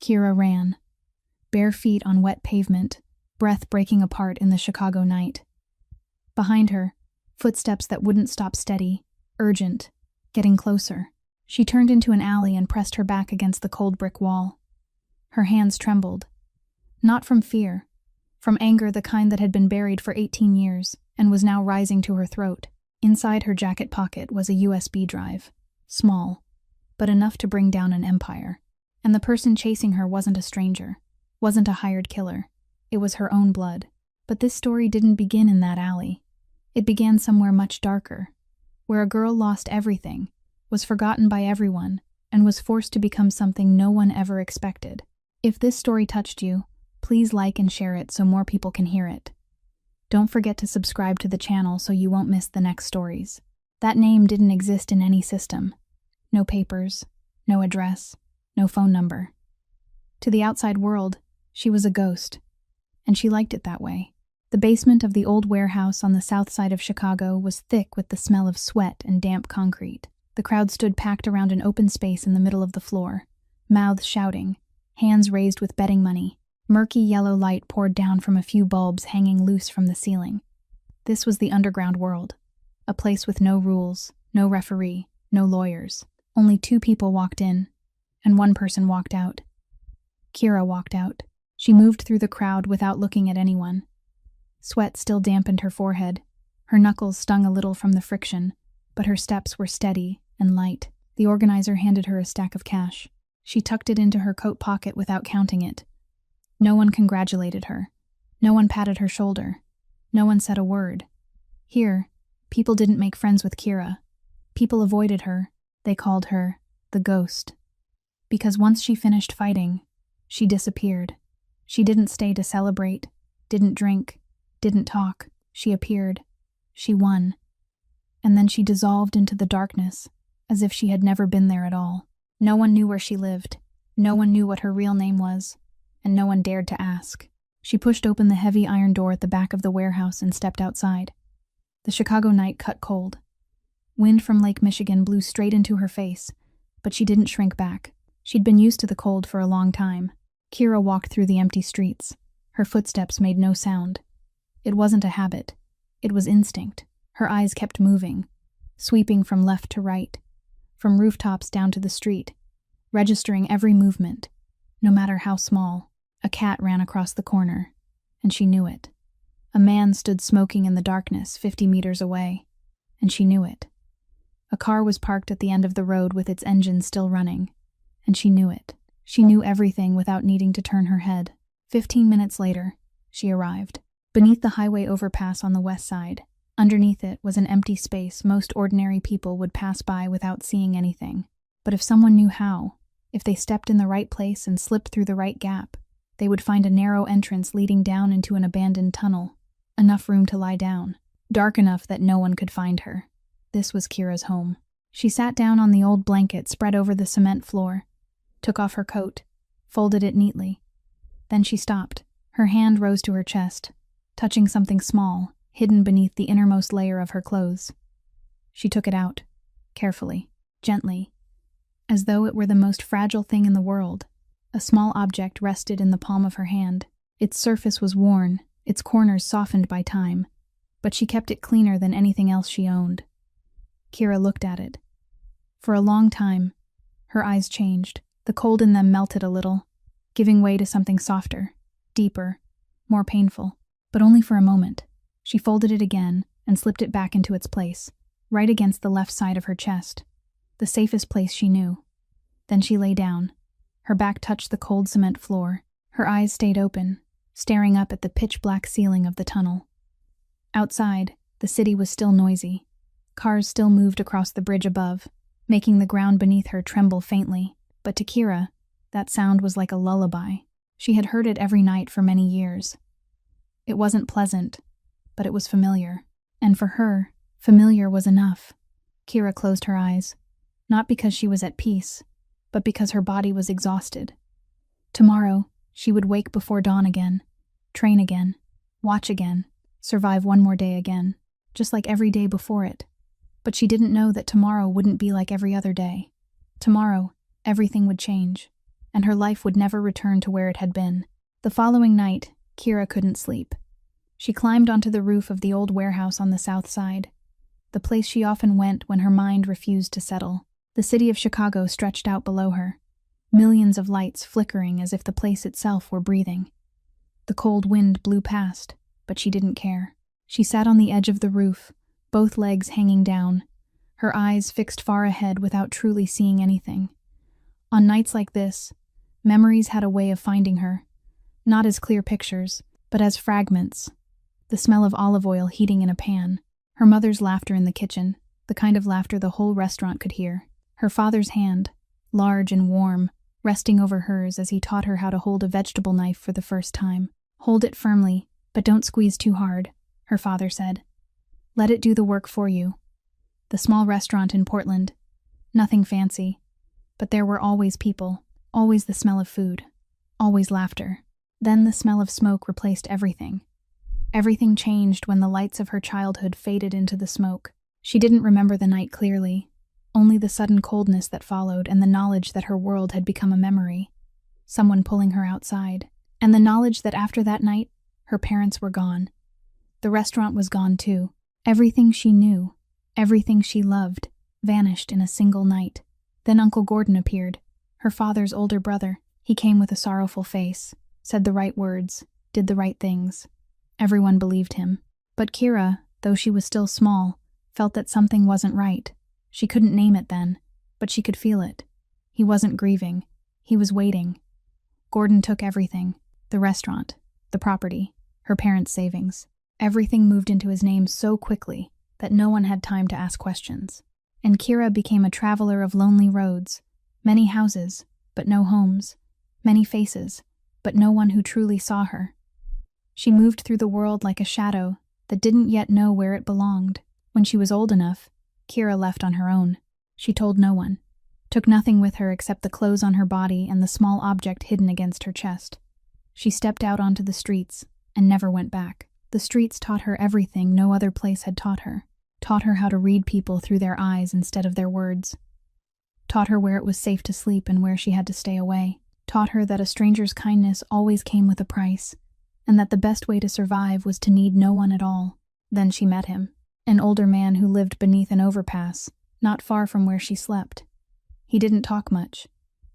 Kira ran, bare feet on wet pavement, breath breaking apart in the Chicago night. Behind her, footsteps that wouldn't stop steady, urgent, getting closer. She turned into an alley and pressed her back against the cold brick wall. Her hands trembled. Not from fear, from anger, the kind that had been buried for 18 years and was now rising to her throat. Inside her jacket pocket was a USB drive, small, but enough to bring down an empire. And the person chasing her wasn't a stranger, wasn't a hired killer. It was her own blood. But this story didn't begin in that alley. It began somewhere much darker, where a girl lost everything, was forgotten by everyone, and was forced to become something no one ever expected. If this story touched you, please like and share it so more people can hear it. Don't forget to subscribe to the channel so you won't miss the next stories. That name didn't exist in any system. No papers, no address, no phone number. To the outside world, she was a ghost, and she liked it that way. The basement of the old warehouse on the south side of Chicago was thick with the smell of sweat and damp concrete. The crowd stood packed around an open space in the middle of the floor, mouths shouting, hands raised with betting money. Murky yellow light poured down from a few bulbs hanging loose from the ceiling. This was the underground world, a place with no rules, no referee, no lawyers. Only 2 people walked in, and 1 person walked out. Kira walked out. She moved through the crowd without looking at anyone. Sweat still dampened her forehead. Her knuckles stung a little from the friction, but her steps were steady and light. The organizer handed her a stack of cash. She tucked it into her coat pocket without counting it. No one congratulated her. No one patted her shoulder. No one said a word. Here, people didn't make friends with Kira. People avoided her. They called her the ghost. Because once she finished fighting, she disappeared. She didn't stay to celebrate, didn't drink, didn't talk. She appeared. She won. And then she dissolved into the darkness, as if she had never been there at all. No one knew where she lived. No one knew what her real name was, and no one dared to ask. She pushed open the heavy iron door at the back of the warehouse and stepped outside. The Chicago night cut cold. Wind from Lake Michigan blew straight into her face, but she didn't shrink back. She'd been used to the cold for a long time. Kira walked through the empty streets. Her footsteps made no sound. It wasn't a habit. It was instinct. Her eyes kept moving, sweeping from left to right, from rooftops down to the street, registering every movement, no matter how small. A cat ran across the corner, and she knew it. A man stood smoking in the darkness 50 meters away, and she knew it. A car was parked at the end of the road with its engine still running, and she knew it. She knew everything without needing to turn her head. 15 minutes later, she arrived. Beneath the highway overpass on the west side, underneath it was an empty space most ordinary people would pass by without seeing anything. But if someone knew how, if they stepped in the right place and slipped through the right gap, they would find a narrow entrance leading down into an abandoned tunnel, enough room to lie down, dark enough that no one could find her. This was Kira's home. She sat down on the old blanket spread over the cement floor, took off her coat, folded it neatly. Then she stopped. Her hand rose to her chest, touching something small, hidden beneath the innermost layer of her clothes. She took it out, carefully, gently, as though it were the most fragile thing in the world. A small object rested in the palm of her hand. Its surface was worn, its corners softened by time, but she kept it cleaner than anything else she owned. Kira looked at it. For a long time, her eyes changed. The cold in them melted a little, giving way to something softer, deeper, more painful. But only for a moment. She folded it again and slipped it back into its place, right against the left side of her chest, the safest place she knew. Then she lay down. Her back touched the cold cement floor. Her eyes stayed open, staring up at the pitch-black ceiling of the tunnel. Outside, the city was still noisy. Cars still moved across the bridge above, making the ground beneath her tremble faintly. But to Kira, that sound was like a lullaby. She had heard it every night for many years. It wasn't pleasant, but it was familiar. And for her, familiar was enough. Kira closed her eyes, not because she was at peace, but because her body was exhausted. Tomorrow, she would wake before dawn again, train again, watch again, survive one more day again, just like every day before it. But she didn't know that tomorrow wouldn't be like every other day. Tomorrow, everything would change, and her life would never return to where it had been. The following night, Kira couldn't sleep. She climbed onto the roof of the old warehouse on the south side, the place she often went when her mind refused to settle. The city of Chicago stretched out below her, millions of lights flickering as if the place itself were breathing. The cold wind blew past, but she didn't care. She sat on the edge of the roof, both legs hanging down, her eyes fixed far ahead without truly seeing anything. On nights like this, memories had a way of finding her, not as clear pictures, but as fragments. The smell of olive oil heating in a pan, her mother's laughter in the kitchen, the kind of laughter the whole restaurant could hear. Her father's hand, large and warm, resting over hers as he taught her how to hold a vegetable knife for the first time. "Hold it firmly, but don't squeeze too hard," her father said. "Let it do the work for you." The small restaurant in Portland. Nothing fancy, but there were always people, always the smell of food, always laughter. Then the smell of smoke replaced everything. Everything changed when the lights of her childhood faded into the smoke. She didn't remember the night clearly, only the sudden coldness that followed and the knowledge that her world had become a memory. Someone pulling her outside, and the knowledge that after that night, her parents were gone. The restaurant was gone too. Everything she knew, everything she loved, vanished in a single night. Then Uncle Gordon appeared, her father's older brother. He came with a sorrowful face, said the right words, did the right things. Everyone believed him. But Kira, though she was still small, felt that something wasn't right. She couldn't name it then, but she could feel it. He wasn't grieving. He was waiting. Gordon took everything, the restaurant, the property, her parents' savings. Everything moved into his name so quickly that no one had time to ask questions. And Kira became a traveler of lonely roads, many houses, but no homes, many faces, but no one who truly saw her. She moved through the world like a shadow that didn't yet know where it belonged. When she was old enough, Kira left on her own. She told no one, took nothing with her except the clothes on her body and the small object hidden against her chest. She stepped out onto the streets and never went back. The streets taught her everything no other place had taught her how to read people through their eyes instead of their words, taught her where it was safe to sleep and where she had to stay away, taught her that a stranger's kindness always came with a price, and that the best way to survive was to need no one at all. Then she met him, an older man who lived beneath an overpass, not far from where she slept. He didn't talk much,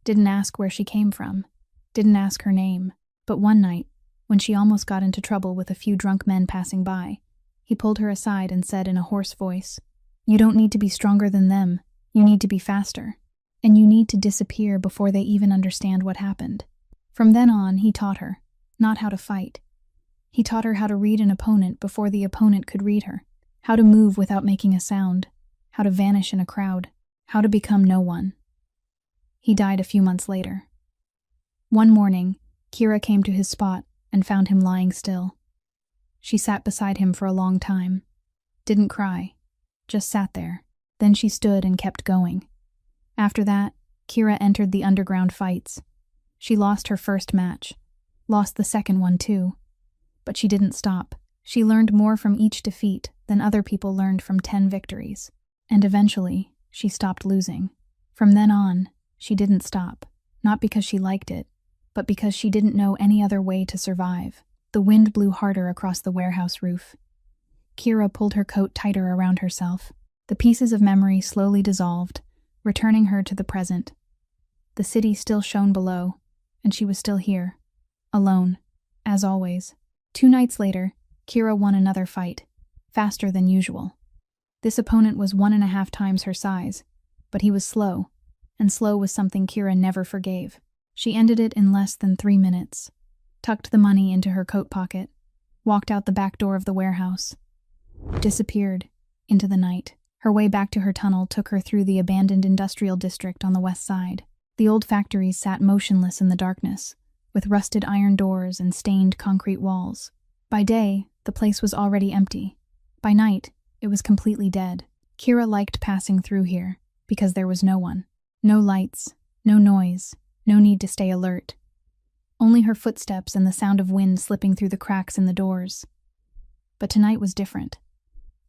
didn't ask where she came from, didn't ask her name. But one night, when she almost got into trouble with a few drunk men passing by, he pulled her aside and said in a hoarse voice, "You don't need to be stronger than them, you need to be faster, and you need to disappear before they even understand what happened." From then on, he taught her, not how to fight. He taught her how to read an opponent before the opponent could read her, how to move without making a sound, how to vanish in a crowd, how to become no one. He died a few months later. One morning, Kira came to his spot and found him lying still. She sat beside him for a long time, didn't cry, just sat there. Then she stood and kept going. After that, Kira entered the underground fights. She lost her first match, lost the second one too. But she didn't stop. She learned more from each defeat than other people learned from 10 victories. And eventually, she stopped losing. From then on, she didn't stop, not because she liked it, but because she didn't know any other way to survive. The wind blew harder across the warehouse roof. Kira pulled her coat tighter around herself. The pieces of memory slowly dissolved, returning her to the present. The city still shone below, and she was still here, alone, as always. 2 nights later, Kira won another fight, faster than usual. This opponent was 1.5 times her size, but he was slow, and slow was something Kira never forgave. She ended it in less than 3 minutes, tucked the money into her coat pocket, walked out the back door of the warehouse, disappeared into the night. Her way back to her tunnel took her through the abandoned industrial district on the west side. The old factories sat motionless in the darkness, with rusted iron doors and stained concrete walls. By day, the place was already empty. By night, it was completely dead. Kira liked passing through here, because there was no one. No lights, no noise, no need to stay alert. Only her footsteps and the sound of wind slipping through the cracks in the doors. But tonight was different.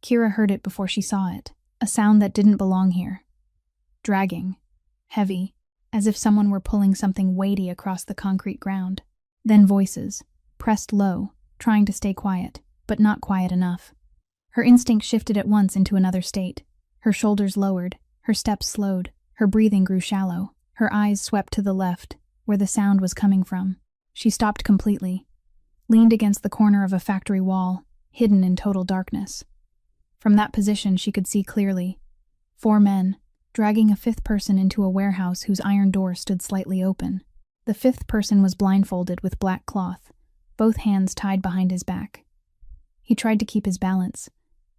Kira heard it before she saw it, a sound that didn't belong here. Dragging, heavy, as if someone were pulling something weighty across the concrete ground. Then voices, pressed low, trying to stay quiet, but not quiet enough. Her instinct shifted at once into another state. Her shoulders lowered, her steps slowed, her breathing grew shallow. Her eyes swept to the left, where the sound was coming from. She stopped completely, leaned against the corner of a factory wall, hidden in total darkness. From that position she could see clearly. 4 men, dragging a 5th person into a warehouse whose iron door stood slightly open. The 5th person was blindfolded with black cloth, both hands tied behind his back. He tried to keep his balance,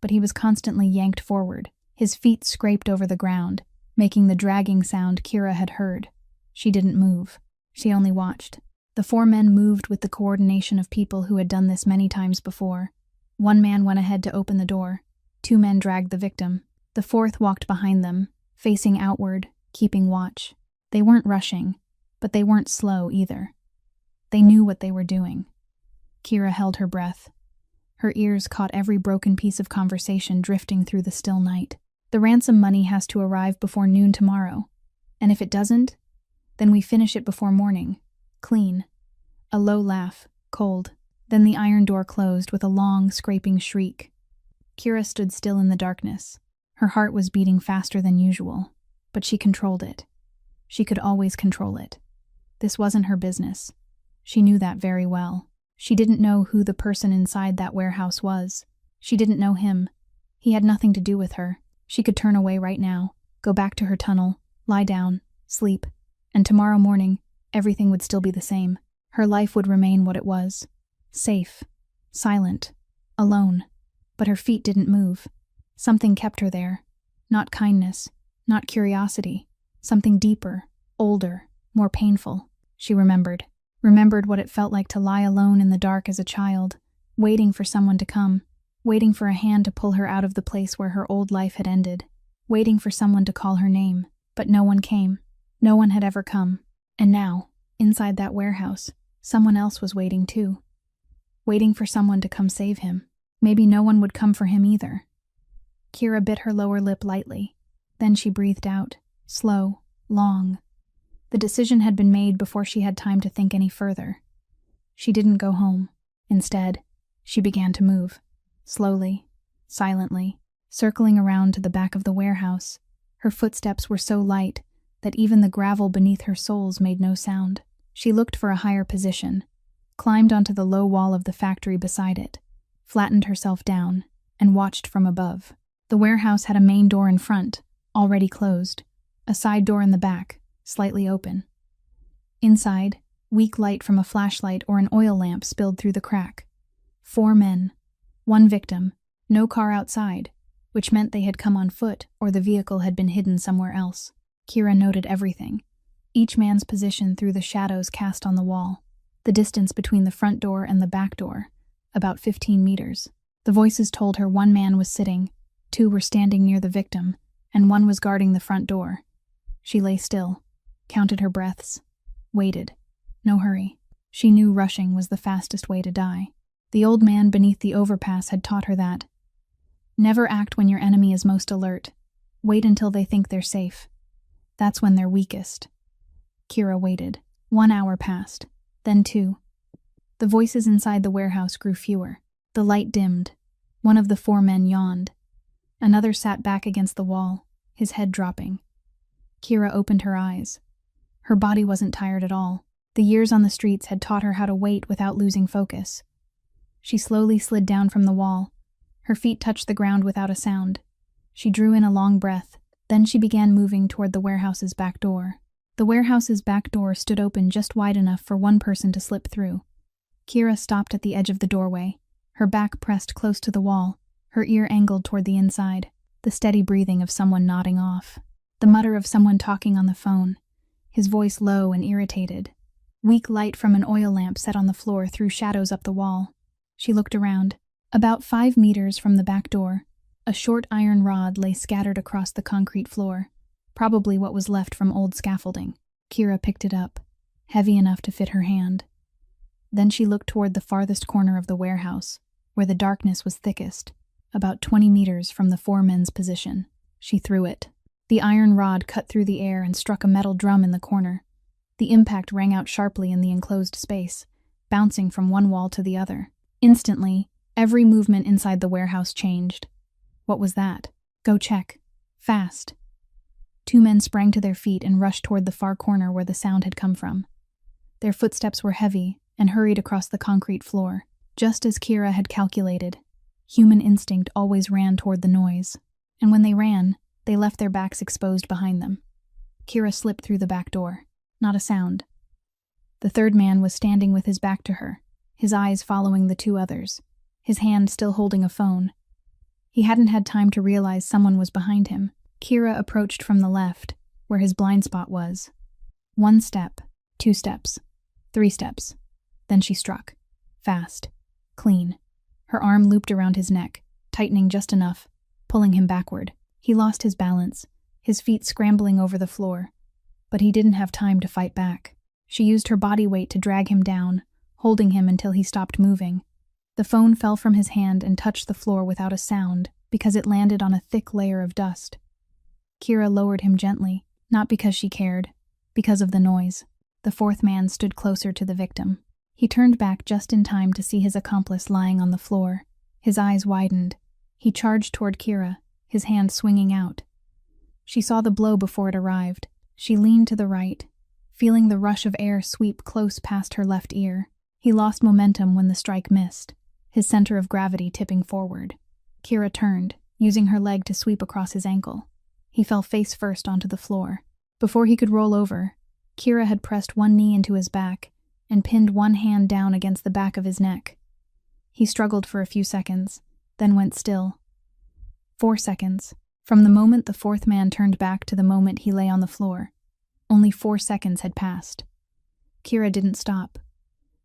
but he was constantly yanked forward. His feet scraped over the ground, making the dragging sound Kira had heard. She didn't move. She only watched. The 4 men moved with the coordination of people who had done this many times before. 1 man went ahead to open the door. 2 men dragged the victim. The 4th walked behind them, facing outward, keeping watch. They weren't rushing, but they weren't slow either. They knew what they were doing. Kira held her breath. Her ears caught every broken piece of conversation drifting through the still night. The ransom money has to arrive before noon tomorrow, and if it doesn't, then we finish it before morning. Clean. A low laugh, cold. Then the iron door closed with a long, scraping shriek. Kira stood still in the darkness. Her heart was beating faster than usual, but she controlled it. She could always control it. This wasn't her business. She knew that very well. She didn't know who the person inside that warehouse was. She didn't know him. He had nothing to do with her. She could turn away right now, go back to her tunnel, lie down, sleep, and tomorrow morning, everything would still be the same. Her life would remain what it was. Safe, silent, alone. But her feet didn't move. Something kept her there. Not kindness, not curiosity. Something deeper, older, more painful. She remembered what it felt like to lie alone in the dark as a child, waiting for someone to come, waiting for a hand to pull her out of the place where her old life had ended, waiting for someone to call her name. But no one came. No one had ever come. And now, inside that warehouse, someone else was waiting too. Waiting for someone to come save him. Maybe no one would come for him either. Kira bit her lower lip lightly. Then she breathed out, slow, long. The decision had been made before she had time to think any further. She didn't go home. Instead, she began to move, slowly, silently, circling around to the back of the warehouse. Her footsteps were so light that even the gravel beneath her soles made no sound. She looked for a higher position, climbed onto the low wall of the factory beside it, flattened herself down, and watched from above. The warehouse had a main door in front, already closed, a side door in the back, slightly open. Inside, weak light from a flashlight or an oil lamp spilled through the crack. 4 men, 1 victim, no car outside, which meant they had come on foot or the vehicle had been hidden somewhere else. Kira noted everything, each man's position through the shadows cast on the wall, the distance between the front door and the back door, about 15 meters. The voices told her 1 man was sitting, 2 were standing near the victim, and 1 was guarding the front door. She lay still, counted her breaths, waited. No hurry. She knew rushing was the fastest way to die. The old man beneath the overpass had taught her that. Never act when your enemy is most alert. Wait until they think they're safe. That's when they're weakest. Kira waited. 1 hour passed, then 2. The voices inside the warehouse grew fewer. The light dimmed. 1 of the 4 men yawned. Another sat back against the wall, his head dropping. Kira opened her eyes. Her body wasn't tired at all. The years on the streets had taught her how to wait without losing focus. She slowly slid down from the wall. Her feet touched the ground without a sound. She drew in a long breath. Then she began moving toward the warehouse's back door. The warehouse's back door stood open just wide enough for 1 person to slip through. Kira stopped at the edge of the doorway, her back pressed close to the wall, her ear angled toward the inside, the steady breathing of someone nodding off, the mutter of someone talking on the phone, his voice low and irritated. Weak light from an oil lamp set on the floor threw shadows up the wall. She looked around. About 5 meters from the back door, a short iron rod lay scattered across the concrete floor, probably what was left from old scaffolding. Kira picked it up, heavy enough to fit her hand. Then she looked toward the farthest corner of the warehouse, where the darkness was thickest, about 20 meters from the 4 men's position. She threw it. The iron rod cut through the air and struck a metal drum in the corner. The impact rang out sharply in the enclosed space, bouncing from one wall to the other. Instantly, every movement inside the warehouse changed. What was that? Go check. Fast. Two men sprang to their feet and rushed toward the far corner where the sound had come from. Their footsteps were heavy and hurried across the concrete floor. Just as Kira had calculated, human instinct always ran toward the noise. And when they ran, they left their backs exposed behind them. Kira slipped through the back door. Not a sound. The third man was standing with his back to her, his eyes following the two others, his hand still holding a phone. He hadn't had time to realize someone was behind him. Kira approached from the left, where his blind spot was. 1 step, 2 steps, 3 steps. Then she struck. Fast. Clean. Her arm looped around his neck, tightening just enough, pulling him backward. He lost his balance, his feet scrambling over the floor. But he didn't have time to fight back. She used her body weight to drag him down, holding him until he stopped moving. The phone fell from his hand and touched the floor without a sound because it landed on a thick layer of dust. Kira lowered him gently, not because she cared, because of the noise. The fourth man stood closer to the victim. He turned back just in time to see his accomplice lying on the floor. His eyes widened. He charged toward Kira, his hand swinging out. She saw the blow before it arrived. She leaned to the right, feeling the rush of air sweep close past her left ear. He lost momentum when the strike missed, his center of gravity tipping forward. Kira turned, using her leg to sweep across his ankle. He fell face first onto the floor. Before he could roll over, Kira had pressed one knee into his back and pinned one hand down against the back of his neck. He struggled for a few seconds, then went still. 4 seconds. From the moment the fourth man turned back to the moment he lay on the floor, only 4 seconds had passed. Kira didn't stop.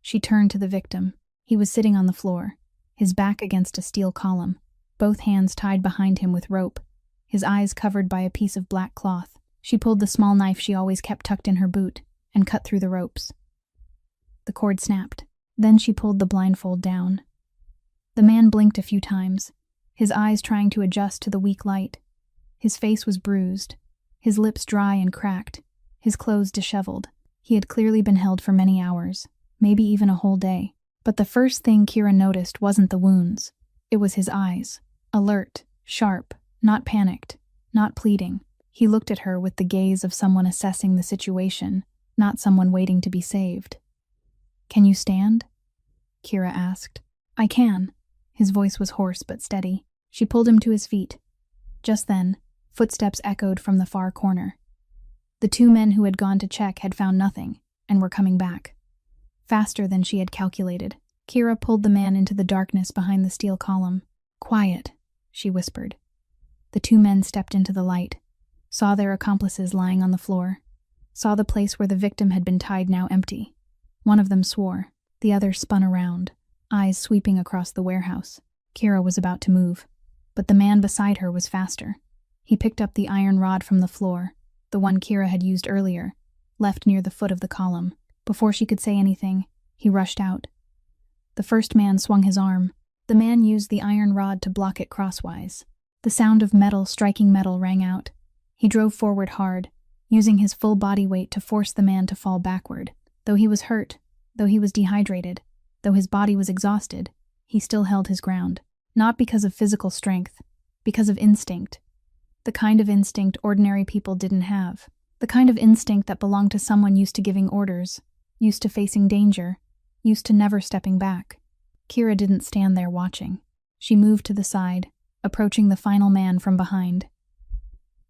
She turned to the victim. He was sitting on the floor, his back against a steel column, both hands tied behind him with rope, his eyes covered by a piece of black cloth. She pulled the small knife she always kept tucked in her boot and cut through the ropes. The cord snapped. Then she pulled the blindfold down. The man blinked a few times, his eyes trying to adjust to the weak light. His face was bruised, his lips dry and cracked, his clothes disheveled. He had clearly been held for many hours, maybe even a whole day. But the first thing Kira noticed wasn't the wounds. It was his eyes. Alert, sharp, not panicked, not pleading. He looked at her with the gaze of someone assessing the situation, not someone waiting to be saved. "Can you stand?" Kira asked. "I can." His voice was hoarse but steady. She pulled him to his feet. Just then, footsteps echoed from the far corner. The two men who had gone to check had found nothing, and were coming back. Faster than she had calculated, Kira pulled the man into the darkness behind the steel column. "Quiet," she whispered. The two men stepped into the light, saw their accomplices lying on the floor, saw the place where the victim had been tied now empty. One of them swore, the other spun around, eyes sweeping across the warehouse. Kira was about to move, but the man beside her was faster. He picked up the iron rod from the floor, the one Kira had used earlier, left near the foot of the column. Before she could say anything, he rushed out. The first man swung his arm. The man used the iron rod to block it crosswise. The sound of metal striking metal rang out. He drove forward hard, using his full body weight to force the man to fall backward. Though he was hurt, though he was dehydrated, though his body was exhausted, he still held his ground. Not because of physical strength, because of instinct. The kind of instinct ordinary people didn't have. The kind of instinct that belonged to someone used to giving orders, used to facing danger, used to never stepping back. Kira didn't stand there watching. She moved to the side, approaching the final man from behind.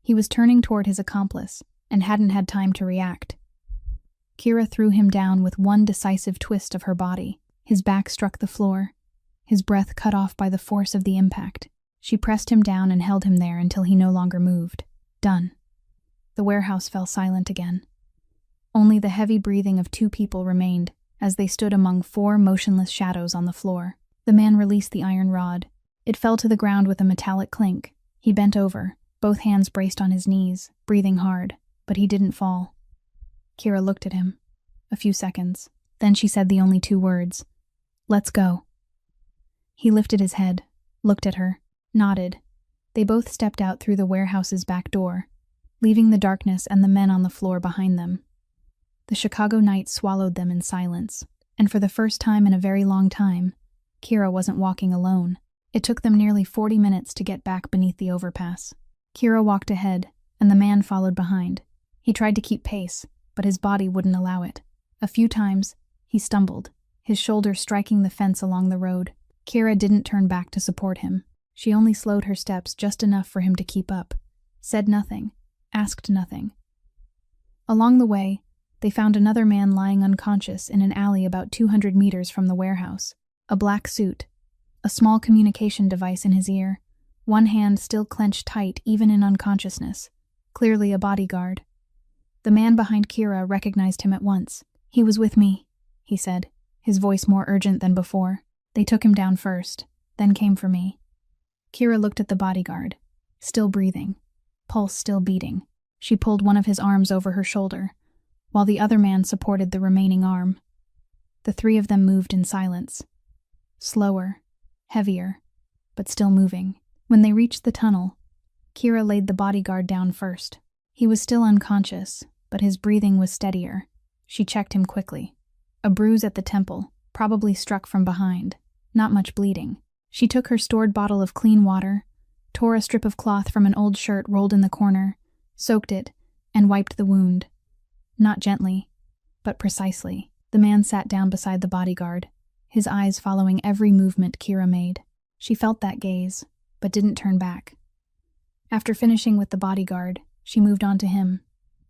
He was turning toward his accomplice, and hadn't had time to react. Kira threw him down with one decisive twist of her body. His back struck the floor, his breath cut off by the force of the impact. She pressed him down and held him there until he no longer moved. Done. The warehouse fell silent again. Only the heavy breathing of two people remained as they stood among 4 motionless shadows on the floor. The man released the iron rod. It fell to the ground with a metallic clink. He bent over, both hands braced on his knees, breathing hard, but he didn't fall. Kira looked at him. A few seconds. Then she said the only 2 words. "Let's go." He lifted his head, looked at her, nodded. They both stepped out through the warehouse's back door. leaving the darkness and the men on the floor behind them. The Chicago night swallowed them in silence, and for the first time in a very long time, Kira wasn't walking alone. It took them nearly 40 minutes to get back beneath the overpass. Kira walked ahead, and the man followed behind. He tried to keep pace, but his body wouldn't allow it. A few times, he stumbled, his shoulder striking the fence along the road. Kira didn't turn back to support him. She only slowed her steps just enough for him to keep up, said nothing, asked nothing. Along the way, they found another man lying unconscious in an alley about 200 meters from the warehouse. A black suit, a small communication device in his ear, one hand still clenched tight even in unconsciousness, clearly a bodyguard. The man behind Kira recognized him at once. "He was with me," he said, his voice more urgent than before. "They took him down first, then came for me." Kira looked at the bodyguard, still breathing, pulse still beating. She pulled one of his arms over her shoulder, while the other man supported the remaining arm. The three of them moved in silence. Slower, heavier, but still moving. When they reached the tunnel, Kira laid the bodyguard down first. He was still unconscious, but his breathing was steadier. She checked him quickly. A bruise at the temple, probably struck from behind. Not much bleeding. She took her stored bottle of clean water, tore a strip of cloth from an old shirt rolled in the corner, soaked it, and wiped the wound. Not gently, but precisely. The man sat down beside the bodyguard, his eyes following every movement Kira made. She felt that gaze, but didn't turn back. After finishing with the bodyguard, she moved on to him.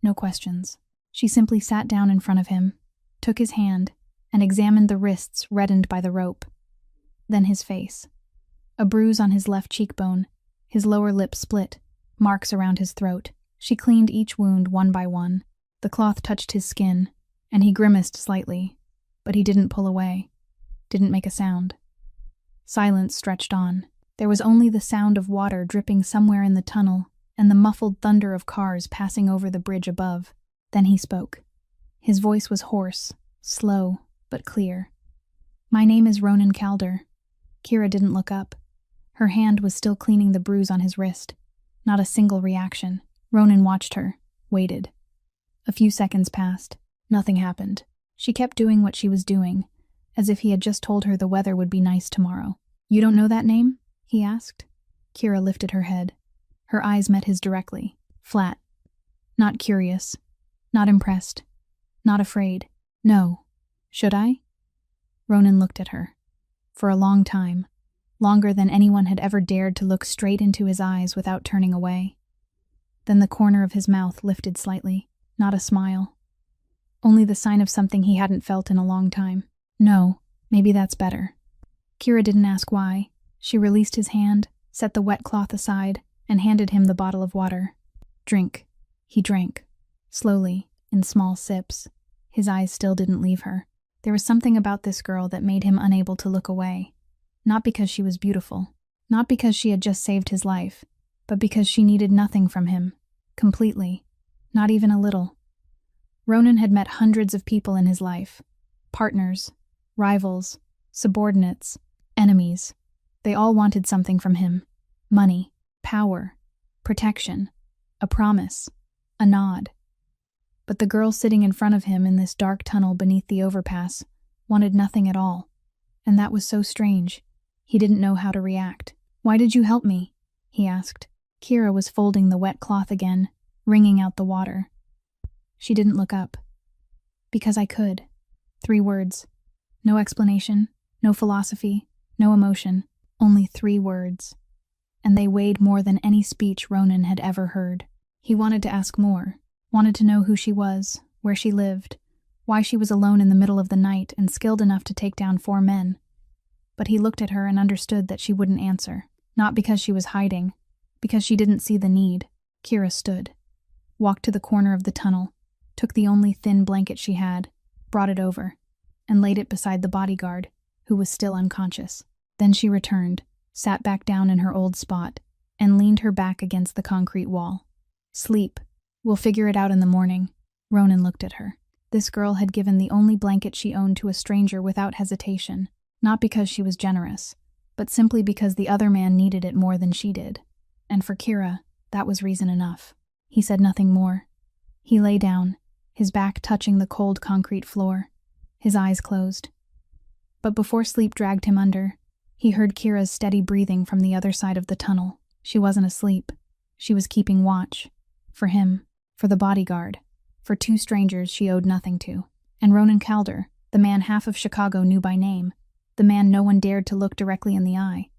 No questions. She simply sat down in front of him, took his hand, and examined the wrists reddened by the rope. Then his face. A bruise on his left cheekbone, his lower lip split, marks around his throat. She cleaned each wound one by one. The cloth touched his skin, and he grimaced slightly, but he didn't pull away, didn't make a sound. Silence stretched on. There was only the sound of water dripping somewhere in the tunnel and the muffled thunder of cars passing over the bridge above. Then he spoke. His voice was hoarse, slow, but clear. "My name is Ronan Calder." Kira didn't look up. Her hand was still cleaning the bruise on his wrist. Not a single reaction. Ronan watched her, waited. A few seconds passed. Nothing happened. She kept doing what she was doing, as if he had just told her the weather would be nice tomorrow. "You don't know that name?" he asked. Kira lifted her head. Her eyes met his directly, flat. Not curious, not impressed, not afraid. "No. Should I?" Ronan looked at her. For a long time, longer than anyone had ever dared to look straight into his eyes without turning away. Then the corner of his mouth lifted slightly, not a smile. Only the sign of something he hadn't felt in a long time. "No, maybe that's better." Kira didn't ask why. She released his hand, set the wet cloth aside, and handed him the bottle of water. "Drink." He drank, slowly, in small sips. His eyes still didn't leave her. There was something about this girl that made him unable to look away. Not because she was beautiful, not because she had just saved his life, but because she needed nothing from him, completely, not even a little. Ronan had met hundreds of people in his life. Partners, rivals, subordinates, enemies. They all wanted something from him. Money, power, protection, a promise, a nod. But the girl sitting in front of him in this dark tunnel beneath the overpass wanted nothing at all. And that was so strange. He didn't know how to react. "Why did you help me?" he asked. Kira was folding the wet cloth again, wringing out the water. She didn't look up. "Because I could." 3 words. No explanation, no philosophy, no emotion. Only 3 words. And they weighed more than any speech Ronan had ever heard. He wanted to ask more, wanted to know who she was, where she lived, why she was alone in the middle of the night and skilled enough to take down 4 men. But he looked at her and understood that she wouldn't answer. Not because she was hiding, because she didn't see the need. Kira stood, walked to the corner of the tunnel, took the only thin blanket she had, brought it over, and laid it beside the bodyguard, who was still unconscious. Then she returned, sat back down in her old spot, and leaned her back against the concrete wall. "Sleep. We'll figure it out in the morning." Ronan looked at her. This girl had given the only blanket she owned to a stranger without hesitation, not because she was generous, but simply because the other man needed it more than she did. And for Kira, that was reason enough. He said nothing more. He lay down, his back touching the cold concrete floor, his eyes closed. But before sleep dragged him under, he heard Kira's steady breathing from the other side of the tunnel. She wasn't asleep. She was keeping watch. For him, for the bodyguard, for two strangers she owed nothing to. And Ronan Calder, the man half of Chicago knew by name, the man no one dared to look directly in the eye,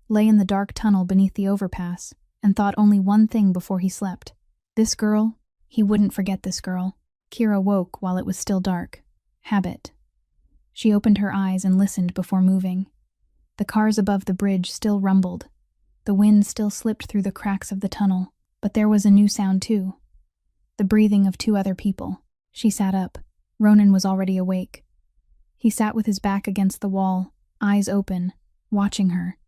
lay in the dark tunnel beneath the overpass and thought only one thing before he slept. This girl, he wouldn't forget this girl. Kira woke while it was still dark. Habit. She opened her eyes and listened before moving. The cars above the bridge still rumbled. The wind still slipped through the cracks of the tunnel, but there was a new sound too. The breathing of two other people. She sat up. Ronan was already awake. He sat with his back against the wall, eyes open, watching her.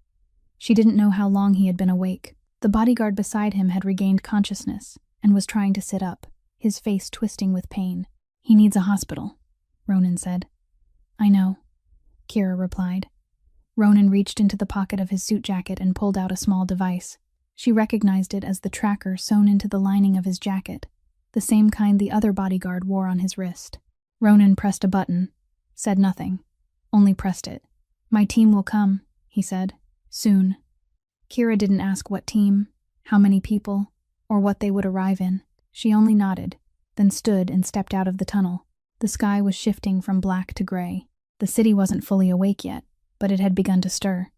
She didn't know how long he had been awake. The bodyguard beside him had regained consciousness and was trying to sit up, his face twisting with pain. "He needs a hospital," Ronan said. "I know," Kira replied. Ronan reached into the pocket of his suit jacket and pulled out a small device. She recognized it as the tracker sewn into the lining of his jacket, the same kind the other bodyguard wore on his wrist. Ronan pressed a button, said nothing, only pressed it. "My team will come," he said. "Soon." Kira didn't ask what team, how many people, or what they would arrive in. She only nodded, then stood and stepped out of the tunnel. The sky was shifting from black to gray. The city wasn't fully awake yet, but it had begun to stir.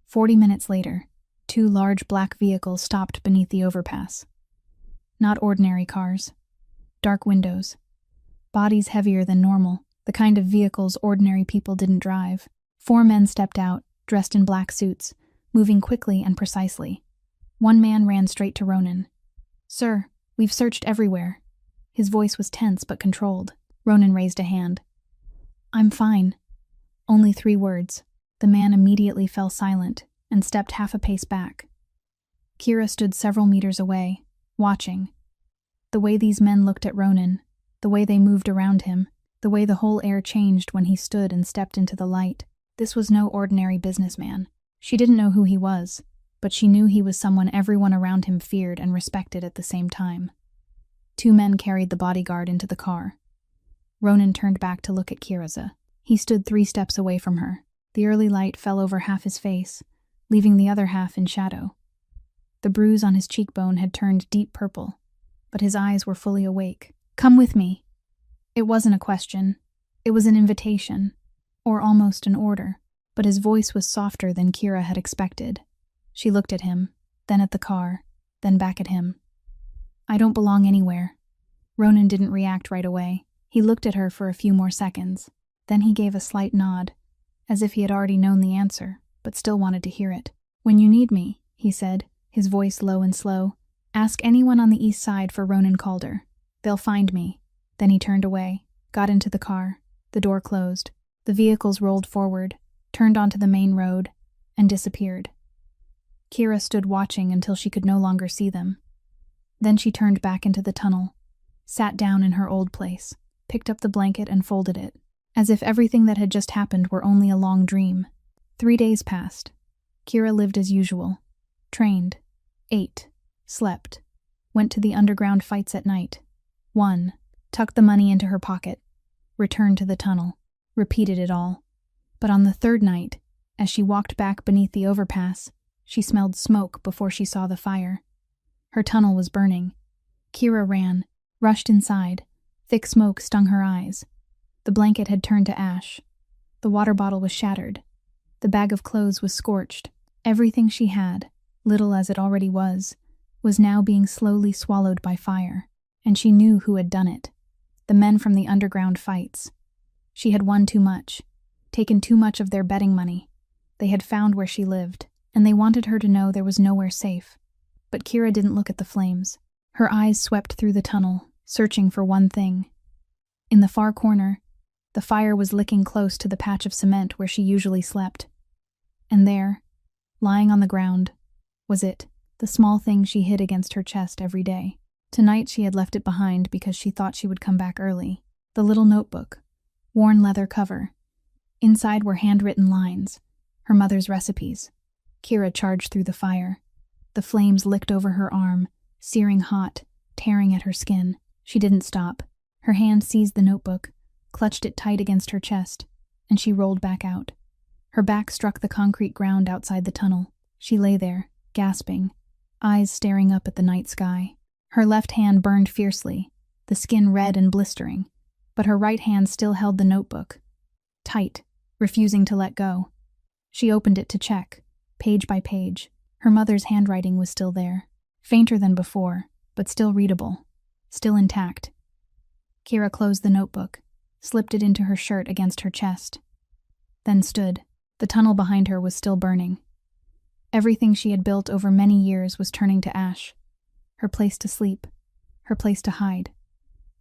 40 minutes later, two large black vehicles stopped beneath the overpass. Not ordinary cars. Dark windows. Bodies heavier than normal, the kind of vehicles ordinary people didn't drive. 4 men stepped out, dressed in black suits, moving quickly and precisely. One man ran straight to Ronan. "Sir, we've searched everywhere." His voice was tense but controlled. Ronan raised a hand. "I'm fine." Only 3 words. The man immediately fell silent and stepped half a pace back. Kira stood several meters away, watching. The way these men looked at Ronan, the way they moved around him, the way the whole air changed when he stood and stepped into the light. This was no ordinary businessman. She didn't know who he was, but she knew he was someone everyone around him feared and respected at the same time. 2 men carried the bodyguard into the car. Ronan turned back to look at Kiraza. He stood 3 steps away from her. The early light fell over half his face, leaving the other half in shadow. The bruise on his cheekbone had turned deep purple, but his eyes were fully awake. "Come with me." It wasn't a question. It was an invitation, or almost an order, but his voice was softer than Kira had expected. She looked at him, then at the car, then back at him. "I don't belong anywhere." Ronan didn't react right away. He looked at her for a few more seconds. Then he gave a slight nod, as if he had already known the answer, but still wanted to hear it. "When you need me," he said, his voice low and slow, "ask anyone on the east side for Ronan Calder. They'll find me." Then he turned away, got into the car. The door closed. The vehicles rolled forward, turned onto the main road, and disappeared. Kira stood watching until she could no longer see them. Then she turned back into the tunnel, sat down in her old place, picked up the blanket and folded it, as if everything that had just happened were only a long dream. 3 days passed. Kira lived as usual. Trained. Ate. Slept. Went to the underground fights at night. Won. Tucked the money into her pocket. Returned to the tunnel. Repeated it all. But on the 3rd night, as she walked back beneath the overpass, she smelled smoke before she saw the fire. Her tunnel was burning. Kira ran, rushed inside. Thick smoke stung her eyes. The blanket had turned to ash. The water bottle was shattered. The bag of clothes was scorched. Everything she had, little as it already was now being slowly swallowed by fire. And she knew who had done it. The men from the underground fights. She had won too much, taken too much of their betting money. They had found where she lived, and they wanted her to know there was nowhere safe. But Kira didn't look at the flames. Her eyes swept through the tunnel, searching for one thing. In the far corner, the fire was licking close to the patch of cement where she usually slept. And there, lying on the ground, was it, the small thing she hid against her chest every day. Tonight she had left it behind because she thought she would come back early. The little notebook, worn leather cover. Inside were handwritten lines, her mother's recipes. Kira charged through the fire. The flames licked over her arm, searing hot, tearing at her skin. She didn't stop. Her hand seized the notebook, clutched it tight against her chest, and she rolled back out. Her back struck the concrete ground outside the tunnel. She lay there, gasping, eyes staring up at the night sky. Her left hand burned fiercely, the skin red and blistering, but her right hand still held the notebook, tight, refusing to let go. She opened it to check, page by page. Her mother's handwriting was still there, fainter than before, but still readable, still intact. Kira closed the notebook, slipped it into her shirt against her chest, then stood. The tunnel behind her was still burning. Everything she had built over many years was turning to ash. Her place to sleep, her place to hide,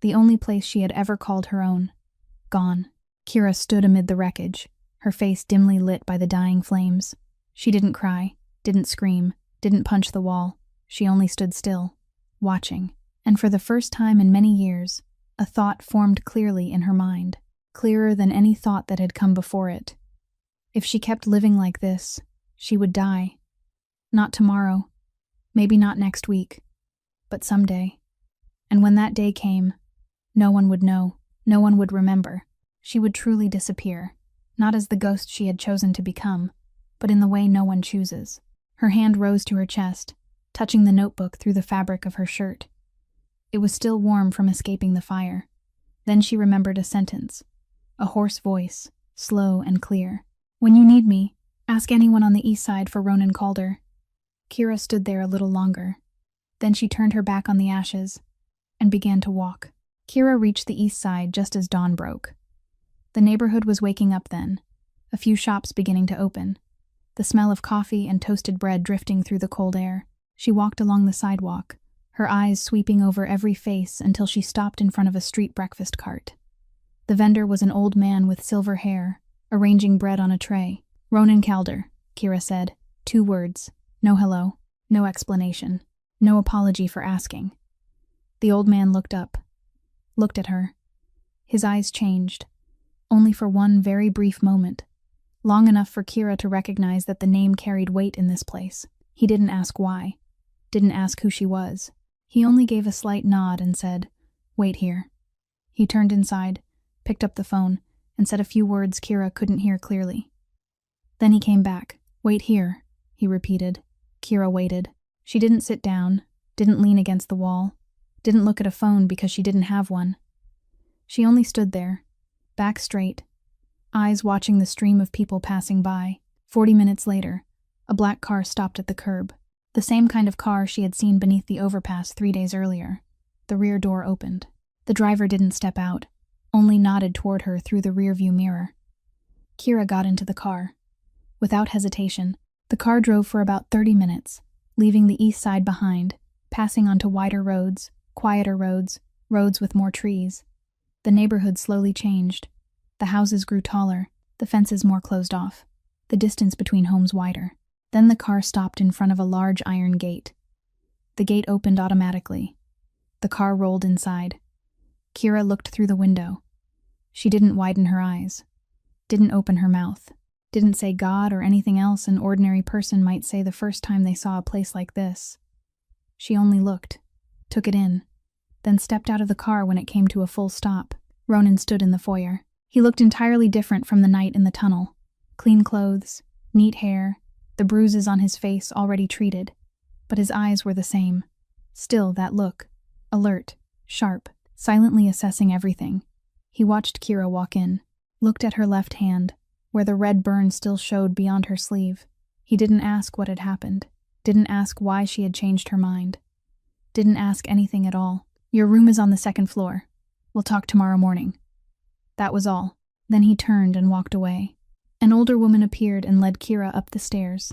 the only place she had ever called her own, gone. Kira stood amid the wreckage, her face dimly lit by the dying flames. She didn't cry, didn't scream, didn't punch the wall. She only stood still, watching. And for the first time in many years, a thought formed clearly in her mind, clearer than any thought that had come before it. If she kept living like this, she would die. Not tomorrow, maybe not next week, but someday. And when that day came, no one would know, no one would remember. She would truly disappear, not as the ghost she had chosen to become, but in the way no one chooses. Her hand rose to her chest, touching the notebook through the fabric of her shirt. It was still warm from escaping the fire. Then she remembered a sentence, a hoarse voice, slow and clear. "When you need me, ask anyone on the east side for Ronan Calder." Kira stood there a little longer. Then she turned her back on the ashes and began to walk. Kira reached the east side just as dawn broke. The neighborhood was waking up then, a few shops beginning to open, the smell of coffee and toasted bread drifting through the cold air. She walked along the sidewalk, her eyes sweeping over every face until she stopped in front of a street breakfast cart. The vendor was an old man with silver hair, arranging bread on a tray. "Ronan Calder," Kira said. 2 words. No hello, no explanation, no apology for asking. The old man looked up, looked at her. His eyes changed, only for one very brief moment, long enough for Kira to recognize that the name carried weight in this place. He didn't ask why, didn't ask who she was. He only gave a slight nod and said, "Wait here." He turned inside, picked up the phone, and said a few words Kira couldn't hear clearly. Then he came back. "Wait here," he repeated. Kira waited. She didn't sit down, didn't lean against the wall, didn't look at a phone because she didn't have one. She only stood there, back straight, eyes watching the stream of people passing by. 40 minutes later, a black car stopped at the curb. The same kind of car she had seen beneath the overpass 3 days earlier. The rear door opened. The driver didn't step out, only nodded toward her through the rearview mirror. Kira got into the car. Without hesitation, the car drove for about 30 minutes, leaving the east side behind, passing onto wider roads, quieter roads, roads with more trees. The neighborhood slowly changed. The houses grew taller, the fences more closed off, the distance between homes wider. Then the car stopped in front of a large iron gate. The gate opened automatically. The car rolled inside. Kira looked through the window. She didn't widen her eyes, didn't open her mouth, didn't say God or anything else an ordinary person might say the first time they saw a place like this. She only looked, took it in, then stepped out of the car when it came to a full stop. Ronan stood in the foyer. He looked entirely different from the night in the tunnel. Clean clothes, neat hair, the bruises on his face already treated, but his eyes were the same. Still that look, alert, sharp, silently assessing everything. He watched Kira walk in, looked at her left hand, where the red burn still showed beyond her sleeve. He didn't ask what had happened, didn't ask why she had changed her mind, didn't ask anything at all. "Your room is on the 2nd floor. We'll talk tomorrow morning." That was all. Then he turned and walked away. An older woman appeared and led Kira up the stairs.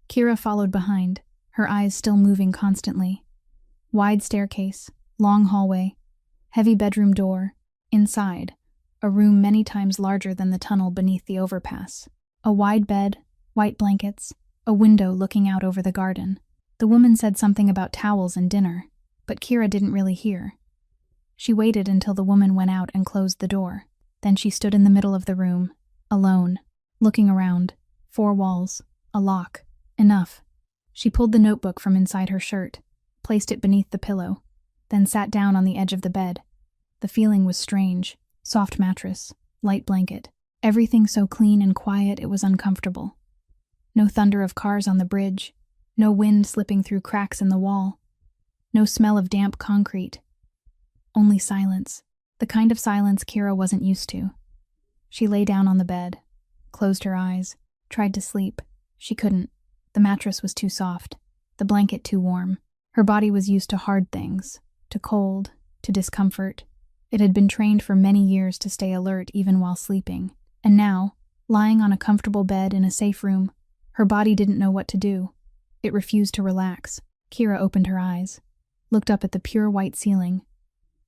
Kira followed behind, her eyes still moving constantly. Wide staircase, long hallway, heavy bedroom door. Inside, a room many times larger than the tunnel beneath the overpass. A wide bed, white blankets, a window looking out over the garden. The woman said something about towels and dinner, but Kira didn't really hear. She waited until the woman went out and closed the door. Then she stood in the middle of the room, alone, looking around. 4 walls, a lock. Enough. She pulled the notebook from inside her shirt, placed it beneath the pillow. then sat down on the edge of the bed. The feeling was strange. Soft mattress, light blanket, everything so clean and quiet it was uncomfortable. No thunder of cars on the bridge, no wind slipping through cracks in the wall, no smell of damp concrete. Only silence, the kind of silence Kira wasn't used to. She lay down on the bed, closed her eyes, tried to sleep. She couldn't. The mattress was too soft, the blanket too warm. Her body was used to hard things, to cold, to discomfort. It had been trained for many years to stay alert even while sleeping. And now, lying on a comfortable bed in a safe room, her body didn't know what to do. It refused to relax. Kira opened her eyes, looked up at the pure white ceiling,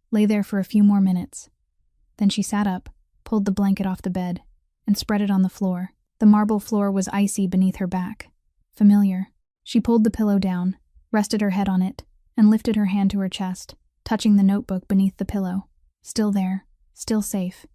lay there for a few more minutes. Then she sat up, pulled the blanket off the bed, and spread it on the floor. The marble floor was icy beneath her back. Familiar. She pulled the pillow down, rested her head on it, and lifted her hand to her chest, touching the notebook beneath the pillow. Still there, still safe.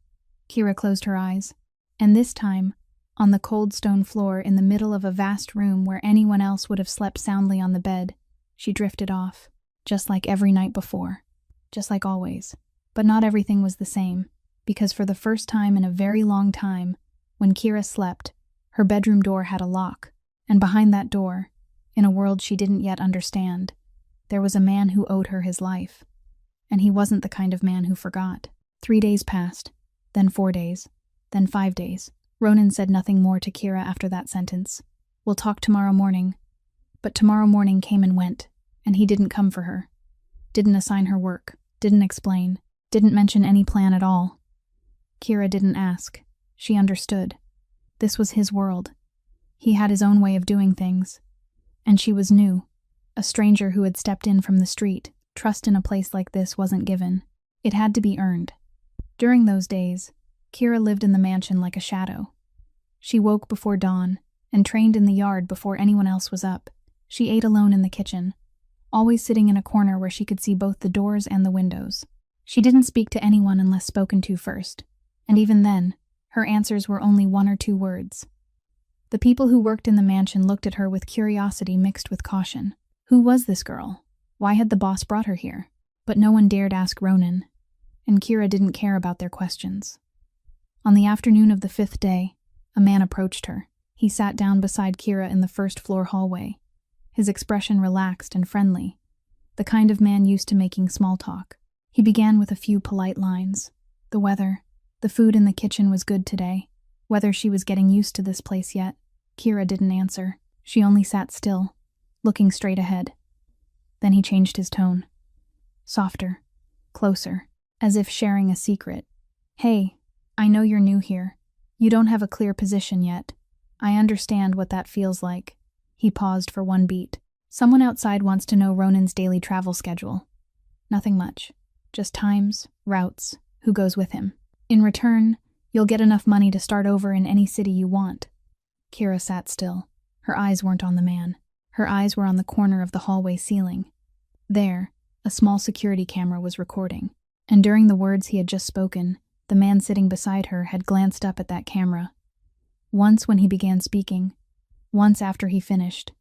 Kira closed her eyes. And this time, on the cold stone floor in the middle of a vast room where anyone else would have slept soundly on the bed, she drifted off, just like every night before, just like always. But not everything was the same, because for the first time in a very long time, when Kira slept, her bedroom door had a lock, and behind that door, in a world she didn't yet understand, there was a man who owed her his life. And he wasn't the kind of man who forgot. 3 days passed, then 4 days, then 5 days. Ronan said nothing more to Kira after that sentence. We'll talk tomorrow morning. But tomorrow morning came and went, and he didn't come for her. Didn't assign her work, didn't explain, didn't mention any plan at all. Kira didn't ask. She understood. This was his world. He had his own way of doing things. And she was new, a stranger who had stepped in from the street. Trust in a place like this wasn't given. It had to be earned. During those days, Kira lived in the mansion like a shadow. She woke before dawn and trained in the yard before anyone else was up. She ate alone in the kitchen, always sitting in a corner where she could see both the doors and the windows. She didn't speak to anyone unless spoken to first, and even then, her answers were only 1 or 2 words. The people who worked in the mansion looked at her with curiosity mixed with caution. Who was this girl? Why had the boss brought her here? But no one dared ask Ronan, and Kira didn't care about their questions. On the afternoon of the 5th day, a man approached her. He sat down beside Kira in the first-floor hallway, his expression relaxed and friendly, the kind of man used to making small talk. He began with a few polite lines. The weather, the food in the kitchen was good today. Whether she was getting used to this place yet, Kira didn't answer. She only sat still, looking straight ahead. Then he changed his tone. Softer, closer, as if sharing a secret. Hey, I know you're new here. You don't have a clear position yet. I understand what that feels like. He paused for 1 beat. Someone outside wants to know Ronan's daily travel schedule. Nothing much. Just times, routes, who goes with him. In return, you'll get enough money to start over in any city you want. Kira sat still. Her eyes weren't on the man. Her eyes were on the corner of the hallway ceiling. There, a small security camera was recording. And during the words he had just spoken, the man sitting beside her had glanced up at that camera. Once when he began speaking, once after he finished.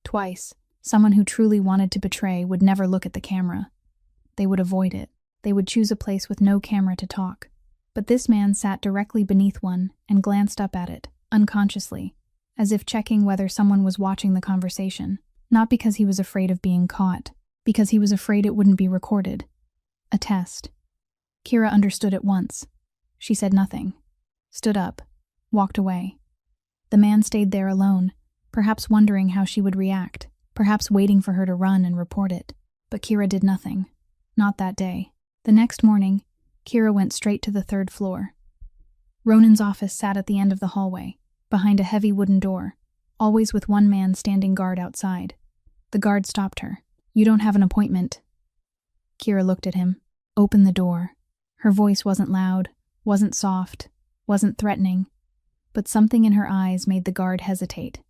Twice, someone who truly wanted to betray would never look at the camera. They would avoid it. They would choose a place with no camera to talk. But this man sat directly beneath one and glanced up at it, unconsciously, as if checking whether someone was watching the conversation. Not because he was afraid of being caught, because he was afraid it wouldn't be recorded. A test. Kira understood at once. She said nothing, stood up, walked away. The man stayed there alone, perhaps wondering how she would react, perhaps waiting for her to run and report it. But Kira did nothing. Not that day. The next morning, Kira went straight to the 3rd floor. Ronan's office sat at the end of the hallway, behind a heavy wooden door, always with one man standing guard outside. The guard stopped her. You don't have an appointment. Kira looked at him. Open the door. Her voice wasn't loud, wasn't soft, wasn't threatening, but something in her eyes made the guard hesitate.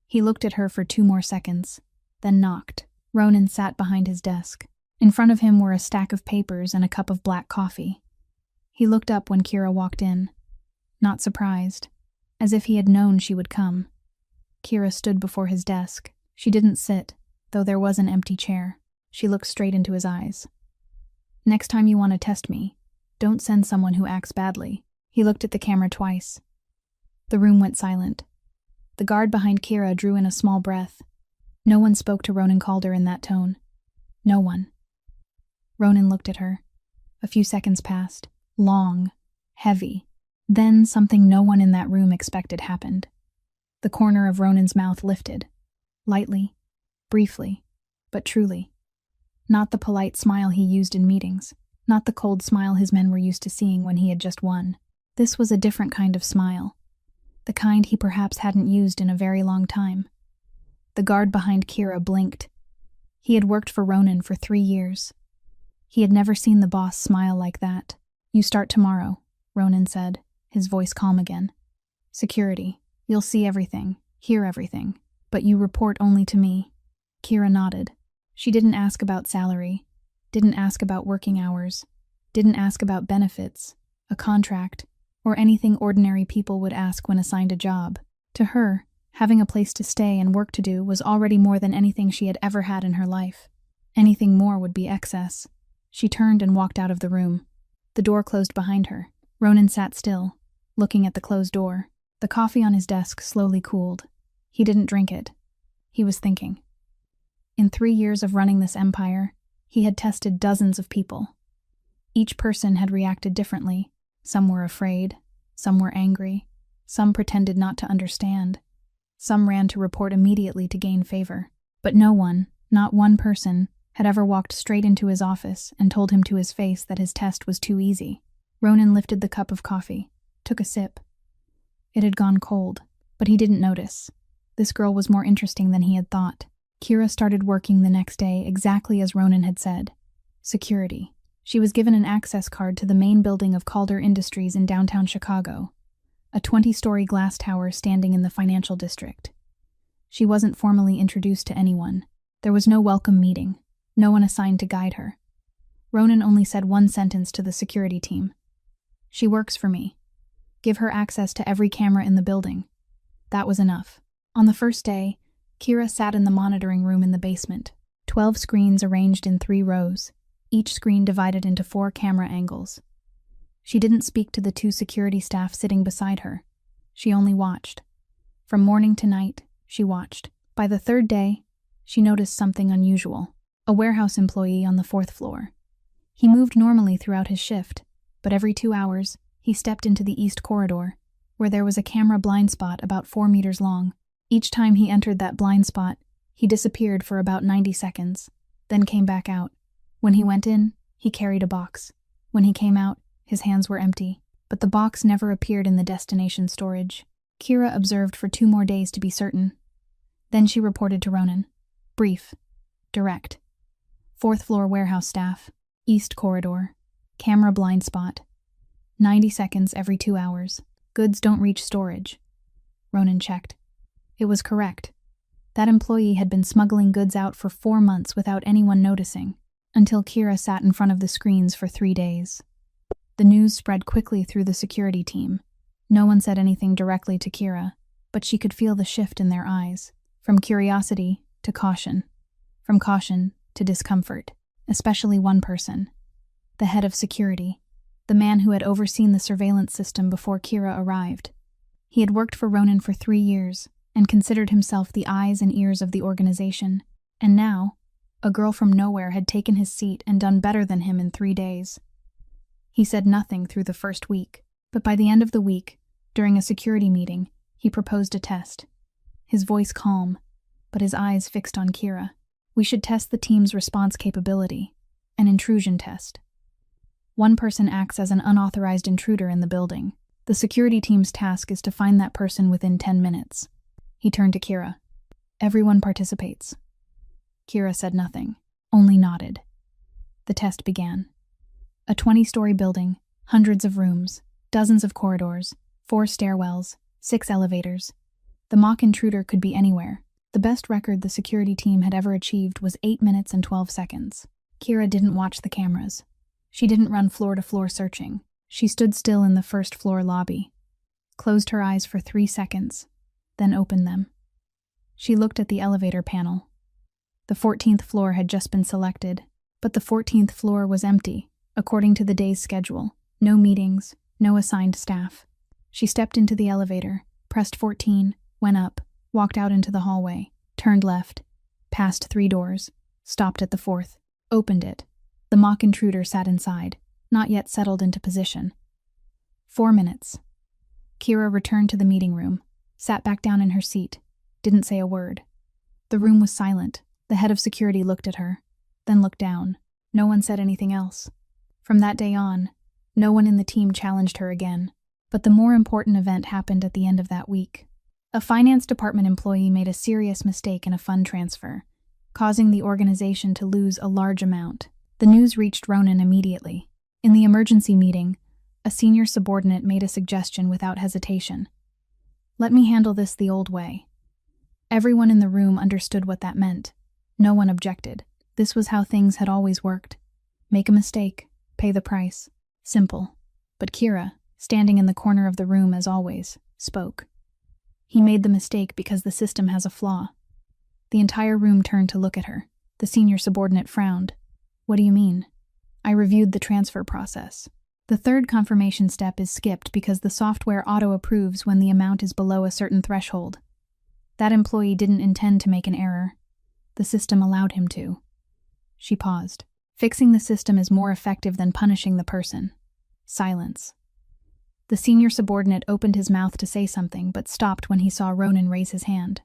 He looked at her for 2 more seconds, then knocked. Ronan sat behind his desk. In front of him were a stack of papers and a cup of black coffee. He looked up when Kira walked in, not surprised, as if he had known she would come. Kira stood before his desk. She didn't sit, though there was an empty chair. She looked straight into his eyes. "Next time you want to test me, don't send someone who acts badly." He looked at the camera twice. The room went silent. The guard behind Kira drew in a small breath. No one spoke to Ronan Calder in that tone. No one. Ronan looked at her. A few seconds passed. Long. Heavy. Then something no one in that room expected happened. The corner of Ronan's mouth lifted. Lightly. Briefly. But truly. Not the polite smile he used in meetings. Not the cold smile his men were used to seeing when he had just won. This was a different kind of smile. The kind he perhaps hadn't used in a very long time. The guard behind Kira blinked. He had worked for Ronan for 3 years. He had never seen the boss smile like that. "You start tomorrow," Ronan said, his voice calm again. "Security. You'll see everything, hear everything, but you report only to me." Kira nodded. She didn't ask about salary, didn't ask about working hours, didn't ask about benefits, a contract, or anything ordinary people would ask when assigned a job. To her, having a place to stay and work to do was already more than anything she had ever had in her life. Anything more would be excess. She turned and walked out of the room. The door closed behind her. Ronan sat still, looking at the closed door. The coffee on his desk slowly cooled. He didn't drink it. He was thinking. In 3 years of running this empire, he had tested dozens of people. Each person had reacted differently. Some were afraid, some were angry, some pretended not to understand. Some ran to report immediately to gain favor. But no one, not one person, had ever walked straight into his office and told him to his face that his test was too easy. Ronan lifted the cup of coffee, took a sip. It had gone cold, but he didn't notice. This girl was more interesting than he had thought. Kira started working the next day exactly as Ronan had said. Security. She was given an access card to the main building of Calder Industries in downtown Chicago, a 20-story glass tower standing in the financial district. She wasn't formally introduced to anyone. There was no welcome meeting, no one assigned to guide her. Ronan only said one sentence to the security team. "She works for me. Give her access to every camera in the building." That was enough. On the first day, Kira sat in the monitoring room in the basement. 12 screens arranged in 3 rows, each screen divided into 4 camera angles. She didn't speak to the 2 security staff sitting beside her. She only watched. From morning to night, she watched. By the 3rd day, she noticed something unusual. A warehouse employee on the 4th floor. He moved normally throughout his shift, but every 2 hours, he stepped into the east corridor, where there was a camera blind spot about 4 meters long. Each time he entered that blind spot, he disappeared for about 90 seconds, then came back out. When he went in, he carried a box. When he came out, his hands were empty, but the box never appeared in the destination storage. Kira observed for 2 more days to be certain. Then she reported to Ronan. Brief. Direct. 4th floor warehouse staff. East corridor. Camera blind spot. 90 seconds every 2 hours. Goods don't reach storage. Ronan checked. It was correct. That employee had been smuggling goods out for 4 months without anyone noticing, until Kira sat in front of the screens for 3 days. The news spread quickly through the security team. No one said anything directly to Kira, but she could feel the shift in their eyes, from curiosity to caution, from caution to discomfort, especially one person, the head of security, the man who had overseen the surveillance system before Kira arrived. He had worked for Ronan for 3 years and considered himself the eyes and ears of the organization, and now, a girl from nowhere had taken his seat and done better than him in 3 days. He said nothing through the first week, but by the end of the week, during a security meeting, he proposed a test. His voice calm, but his eyes fixed on Kira. We should test the team's response capability, an intrusion test. One person acts as an unauthorized intruder in the building. The security team's task is to find that person within 10 minutes. He turned to Kira. Everyone participates. Kira said nothing, only nodded. The test began. A 20-story building, hundreds of rooms, dozens of corridors, 4 stairwells, 6 elevators. The mock intruder could be anywhere. The best record the security team had ever achieved was 8 minutes and 12 seconds. Kira didn't watch the cameras. She didn't run floor-to-floor searching. She stood still in the 1st floor lobby, closed her eyes for 3 seconds, then opened them. She looked at the elevator panel. The 14th floor had just been selected, but the 14th floor was empty, according to the day's schedule. No meetings, no assigned staff. She stepped into the elevator, pressed 14, went up, walked out into the hallway, turned left, passed 3 doors, stopped at the 4th, opened it. The mock intruder sat inside, not yet settled into position. 4 minutes. Kira returned to the meeting room, sat back down in her seat, didn't say a word. The room was silent. The head of security looked at her, then looked down. No one said anything else. From that day on, no one in the team challenged her again. But the more important event happened at the end of that week. A finance department employee made a serious mistake in a fund transfer, causing the organization to lose a large amount. The news reached Ronan immediately. In the emergency meeting, a senior subordinate made a suggestion without hesitation. "Let me handle this the old way." Everyone in the room understood what that meant. No one objected. This was how things had always worked. Make a mistake, pay the price. Simple. But Kira, standing in the corner of the room as always, spoke. "He made the mistake because the system has a flaw." The entire room turned to look at her. The senior subordinate frowned. "What do you mean?" "I reviewed the transfer process. The 3rd confirmation step is skipped because the software auto-approves when the amount is below a certain threshold. That employee didn't intend to make an error. The system allowed him to." She paused. "Fixing the system is more effective than punishing the person." Silence. The senior subordinate opened his mouth to say something, but stopped when he saw Ronan raise his hand.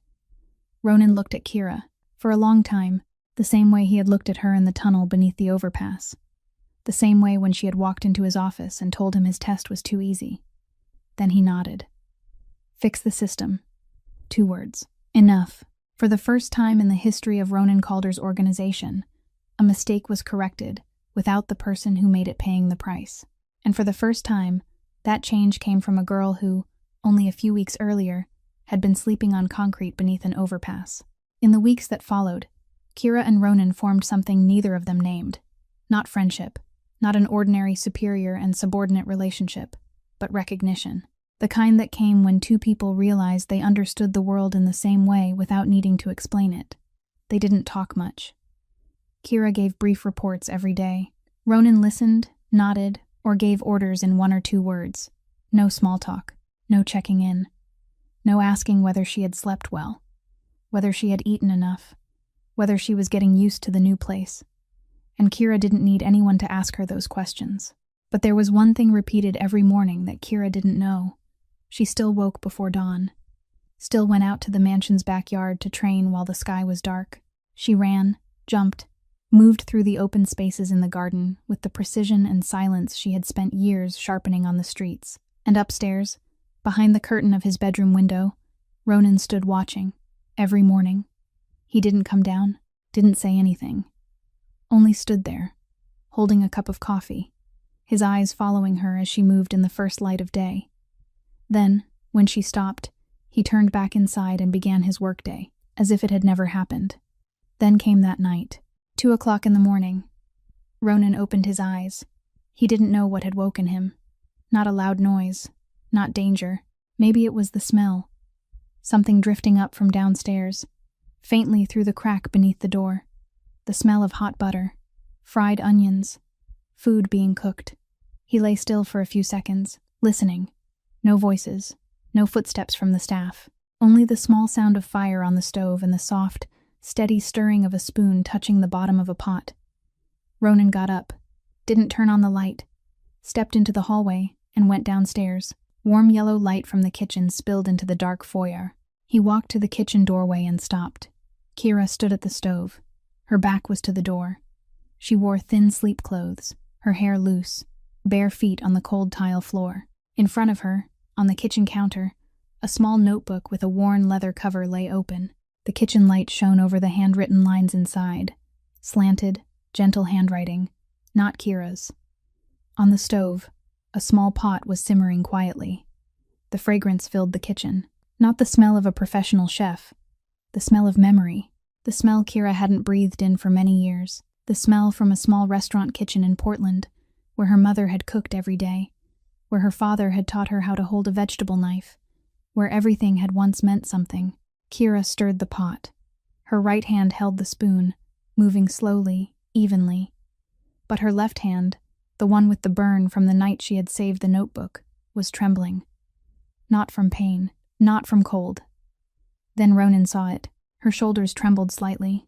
Ronan looked at Kira, for a long time, the same way he had looked at her in the tunnel beneath the overpass. The same way when she had walked into his office and told him his test was too easy. Then he nodded. "Fix the system." 2 words. Enough. For the first time in the history of Ronan Calder's organization, a mistake was corrected without the person who made it paying the price. And for the first time, that change came from a girl who, only a few weeks earlier, had been sleeping on concrete beneath an overpass. In the weeks that followed, Kira and Ronan formed something neither of them named. Not friendship, not an ordinary superior and subordinate relationship, but recognition. The kind that came when 2 people realized they understood the world in the same way without needing to explain it. They didn't talk much. Kira gave brief reports every day. Ronan listened, nodded, or gave orders in 1 or 2 words. No small talk, no checking in, no asking whether she had slept well, whether she had eaten enough, whether she was getting used to the new place. And Kira didn't need anyone to ask her those questions. But there was one thing repeated every morning that Kira didn't know. She still woke before dawn, still went out to the mansion's backyard to train while the sky was dark. She ran, jumped, moved through the open spaces in the garden with the precision and silence she had spent years sharpening on the streets. And upstairs, behind the curtain of his bedroom window, Ronan stood watching, every morning. He didn't come down, didn't say anything, only stood there, holding a cup of coffee, his eyes following her as she moved in the first light of day. Then, when she stopped, he turned back inside and began his workday, as if it had never happened. Then came that night, 2 o'clock in the morning. Ronan opened his eyes. He didn't know what had woken him. Not a loud noise, not danger. Maybe it was the smell. Something drifting up from downstairs, faintly through the crack beneath the door. The smell of hot butter, fried onions, food being cooked. He lay still for a few seconds, listening. No voices, no footsteps from the staff, only the small sound of fire on the stove and the soft, steady stirring of a spoon touching the bottom of a pot. Ronan got up, didn't turn on the light, stepped into the hallway, and went downstairs. Warm yellow light from the kitchen spilled into the dark foyer. He walked to the kitchen doorway and stopped. Kira stood at the stove. Her back was to the door. She wore thin sleep clothes, her hair loose, bare feet on the cold tile floor. In front of her, on the kitchen counter, a small notebook with a worn leather cover lay open. The kitchen light shone over the handwritten lines inside. Slanted, gentle handwriting, not Kira's. On the stove, a small pot was simmering quietly. The fragrance filled the kitchen. Not the smell of a professional chef. The smell of memory. The smell Kira hadn't breathed in for many years. The smell from a small restaurant kitchen in Portland, where her mother had cooked every day, where her father had taught her how to hold a vegetable knife, where everything had once meant something. Kira stirred the pot. Her right hand held the spoon, moving slowly, evenly. But her left hand, the one with the burn from the night she had saved the notebook, was trembling. Not from pain, not from cold. Then Ronan saw it. Her shoulders trembled slightly.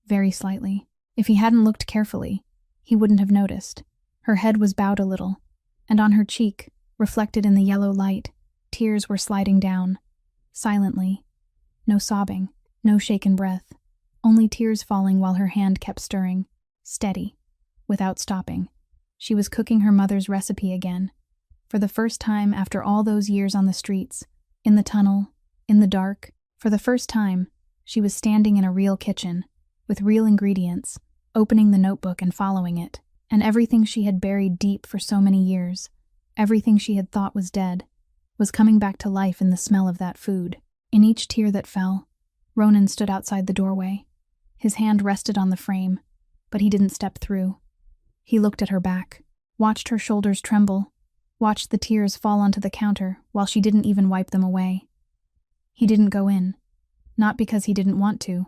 Very slightly. If he hadn't looked carefully, he wouldn't have noticed. Her head was bowed a little, and on her cheek, reflected in the yellow light, tears were sliding down. Silently. No sobbing, no shaken breath. Only tears falling while her hand kept stirring. Steady. Without stopping. She was cooking her mother's recipe again. For the first time after all those years on the streets, in the tunnel, in the dark, for the first time, she was standing in a real kitchen, with real ingredients, opening the notebook and following it, and everything she had buried deep for so many years, everything she had thought was dead, was coming back to life in the smell of that food. In each tear that fell, Ronan stood outside the doorway. His hand rested on the frame, but he didn't step through. He looked at her back, watched her shoulders tremble, watched the tears fall onto the counter while she didn't even wipe them away. He didn't go in, not because he didn't want to,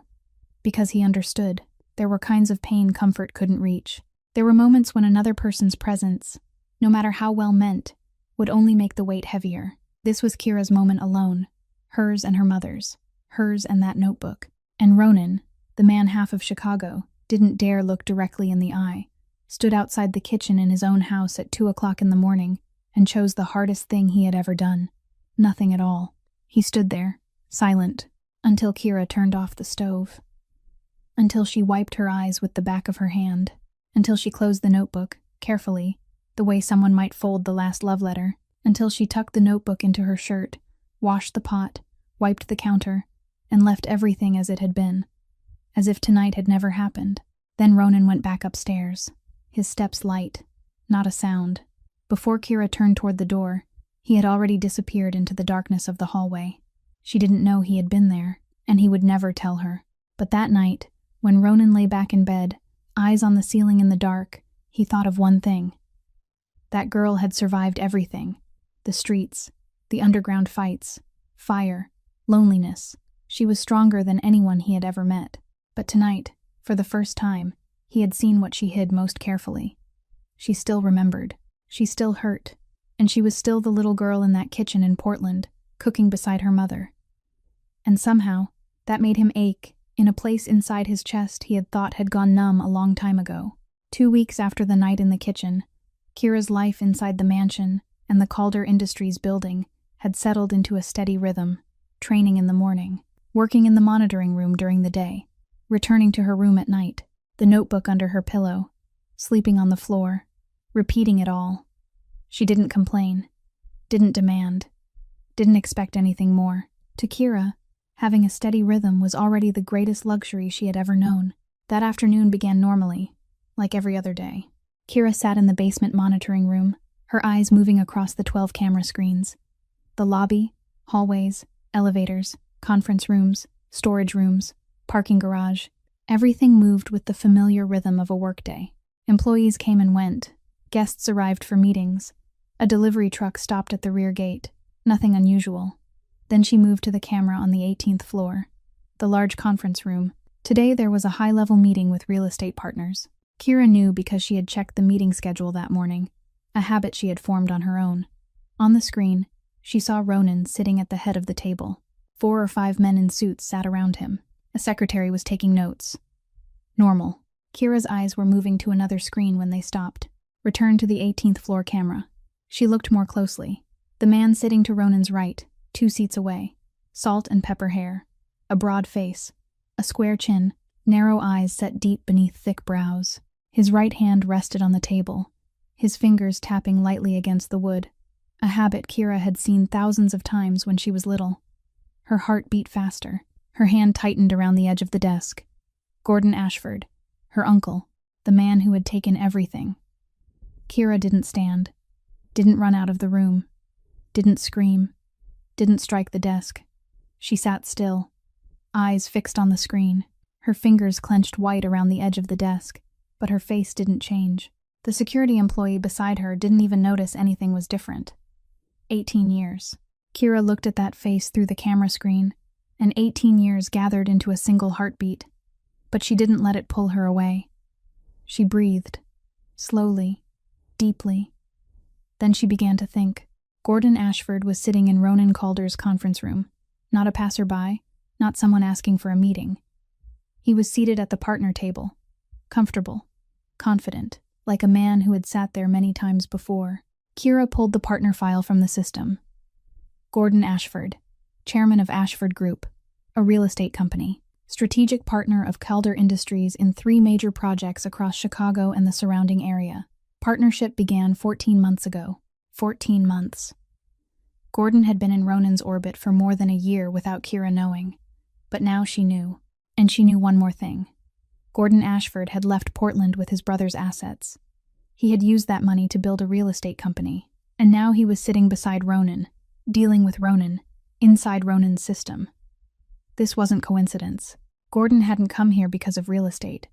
because he understood. There were kinds of pain comfort couldn't reach. There were moments when another person's presence, no matter how well meant, would only make the weight heavier. This was Kira's moment alone, hers and her mother's, hers and that notebook. And Ronan, the man half of Chicago, didn't dare look directly in the eye, stood outside the kitchen in his own house at 2 o'clock in the morning, and chose the hardest thing he had ever done. Nothing at all. He stood there, silent, until Kira turned off the stove. Until she wiped her eyes with the back of her hand. Until she closed the notebook, carefully, the way someone might fold the last love letter. Until she tucked the notebook into her shirt, washed the pot, wiped the counter, and left everything as it had been, as if tonight had never happened. Then Ronan went back upstairs, his steps light, not a sound. Before Kira turned toward the door, he had already disappeared into the darkness of the hallway. She didn't know he had been there, and he would never tell her. But that night, when Ronan lay back in bed, eyes on the ceiling in the dark, he thought of one thing. That girl had survived everything. The streets, the underground fights, fire, loneliness. She was stronger than anyone he had ever met. But tonight, for the first time, he had seen what she hid most carefully. She still remembered. She still hurt. And she was still the little girl in that kitchen in Portland, cooking beside her mother. And somehow, that made him ache, in a place inside his chest he had thought had gone numb a long time ago. 2 weeks after the night in the kitchen, Kira's life inside the mansion and the Calder Industries building had settled into a steady rhythm, training in the morning, working in the monitoring room during the day, returning to her room at night, the notebook under her pillow, sleeping on the floor, repeating it all. She didn't complain, didn't demand, didn't expect anything more. To Kira, having a steady rhythm was already the greatest luxury she had ever known. That afternoon began normally, like every other day. Kira sat in the basement monitoring room, her eyes moving across the 12 camera screens. The lobby, hallways, elevators, conference rooms, storage rooms, parking garage, everything moved with the familiar rhythm of a workday. Employees came and went. Guests arrived for meetings. A delivery truck stopped at the rear gate. Nothing unusual. Then she moved to the camera on the 18th floor, the large conference room. Today there was a high-level meeting with real estate partners. Kira knew because she had checked the meeting schedule that morning, a habit she had formed on her own. On the screen, she saw Ronan sitting at the head of the table. 4 or 5 men in suits sat around him. A secretary was taking notes. Normal. Kira's eyes were moving to another screen when they stopped. Returned to the 18th floor camera. She looked more closely. The man sitting to Ronan's right, 2 seats away. Salt and pepper hair. A broad face. A square chin. Narrow eyes set deep beneath thick brows. His right hand rested on the table, his fingers tapping lightly against the wood, a habit Kira had seen thousands of times when she was little. Her heart beat faster. Her hand tightened around the edge of the desk. Gordon Ashford, her uncle, the man who had taken everything. Kira didn't stand, didn't run out of the room, didn't scream, didn't strike the desk. She sat still, eyes fixed on the screen, her fingers clenched white around the edge of the desk, but her face didn't change. The security employee beside her didn't even notice anything was different. 18 years. Kira looked at that face through the camera screen, and 18 years gathered into a single heartbeat. But she didn't let it pull her away. She breathed, slowly, deeply. Then she began to think. Gordon Ashford was sitting in Ronan Calder's conference room, not a passerby, not someone asking for a meeting. He was seated at the partner table, comfortable, confident, like a man who had sat there many times before. Kira pulled the partner file from the system. Gordon Ashford, chairman of Ashford Group, a real estate company, strategic partner of Calder Industries in 3 major projects across Chicago and the surrounding area. Partnership began 14 months ago. 14 months. Gordon had been in Ronan's orbit for more than a year without Kira knowing. But now she knew. And she knew one more thing. Gordon Ashford had left Portland with his brother's assets. He had used that money to build a real estate company. And now he was sitting beside Ronan, dealing with Ronan, inside Ronan's system. This wasn't coincidence. Gordon hadn't come here because of real estate.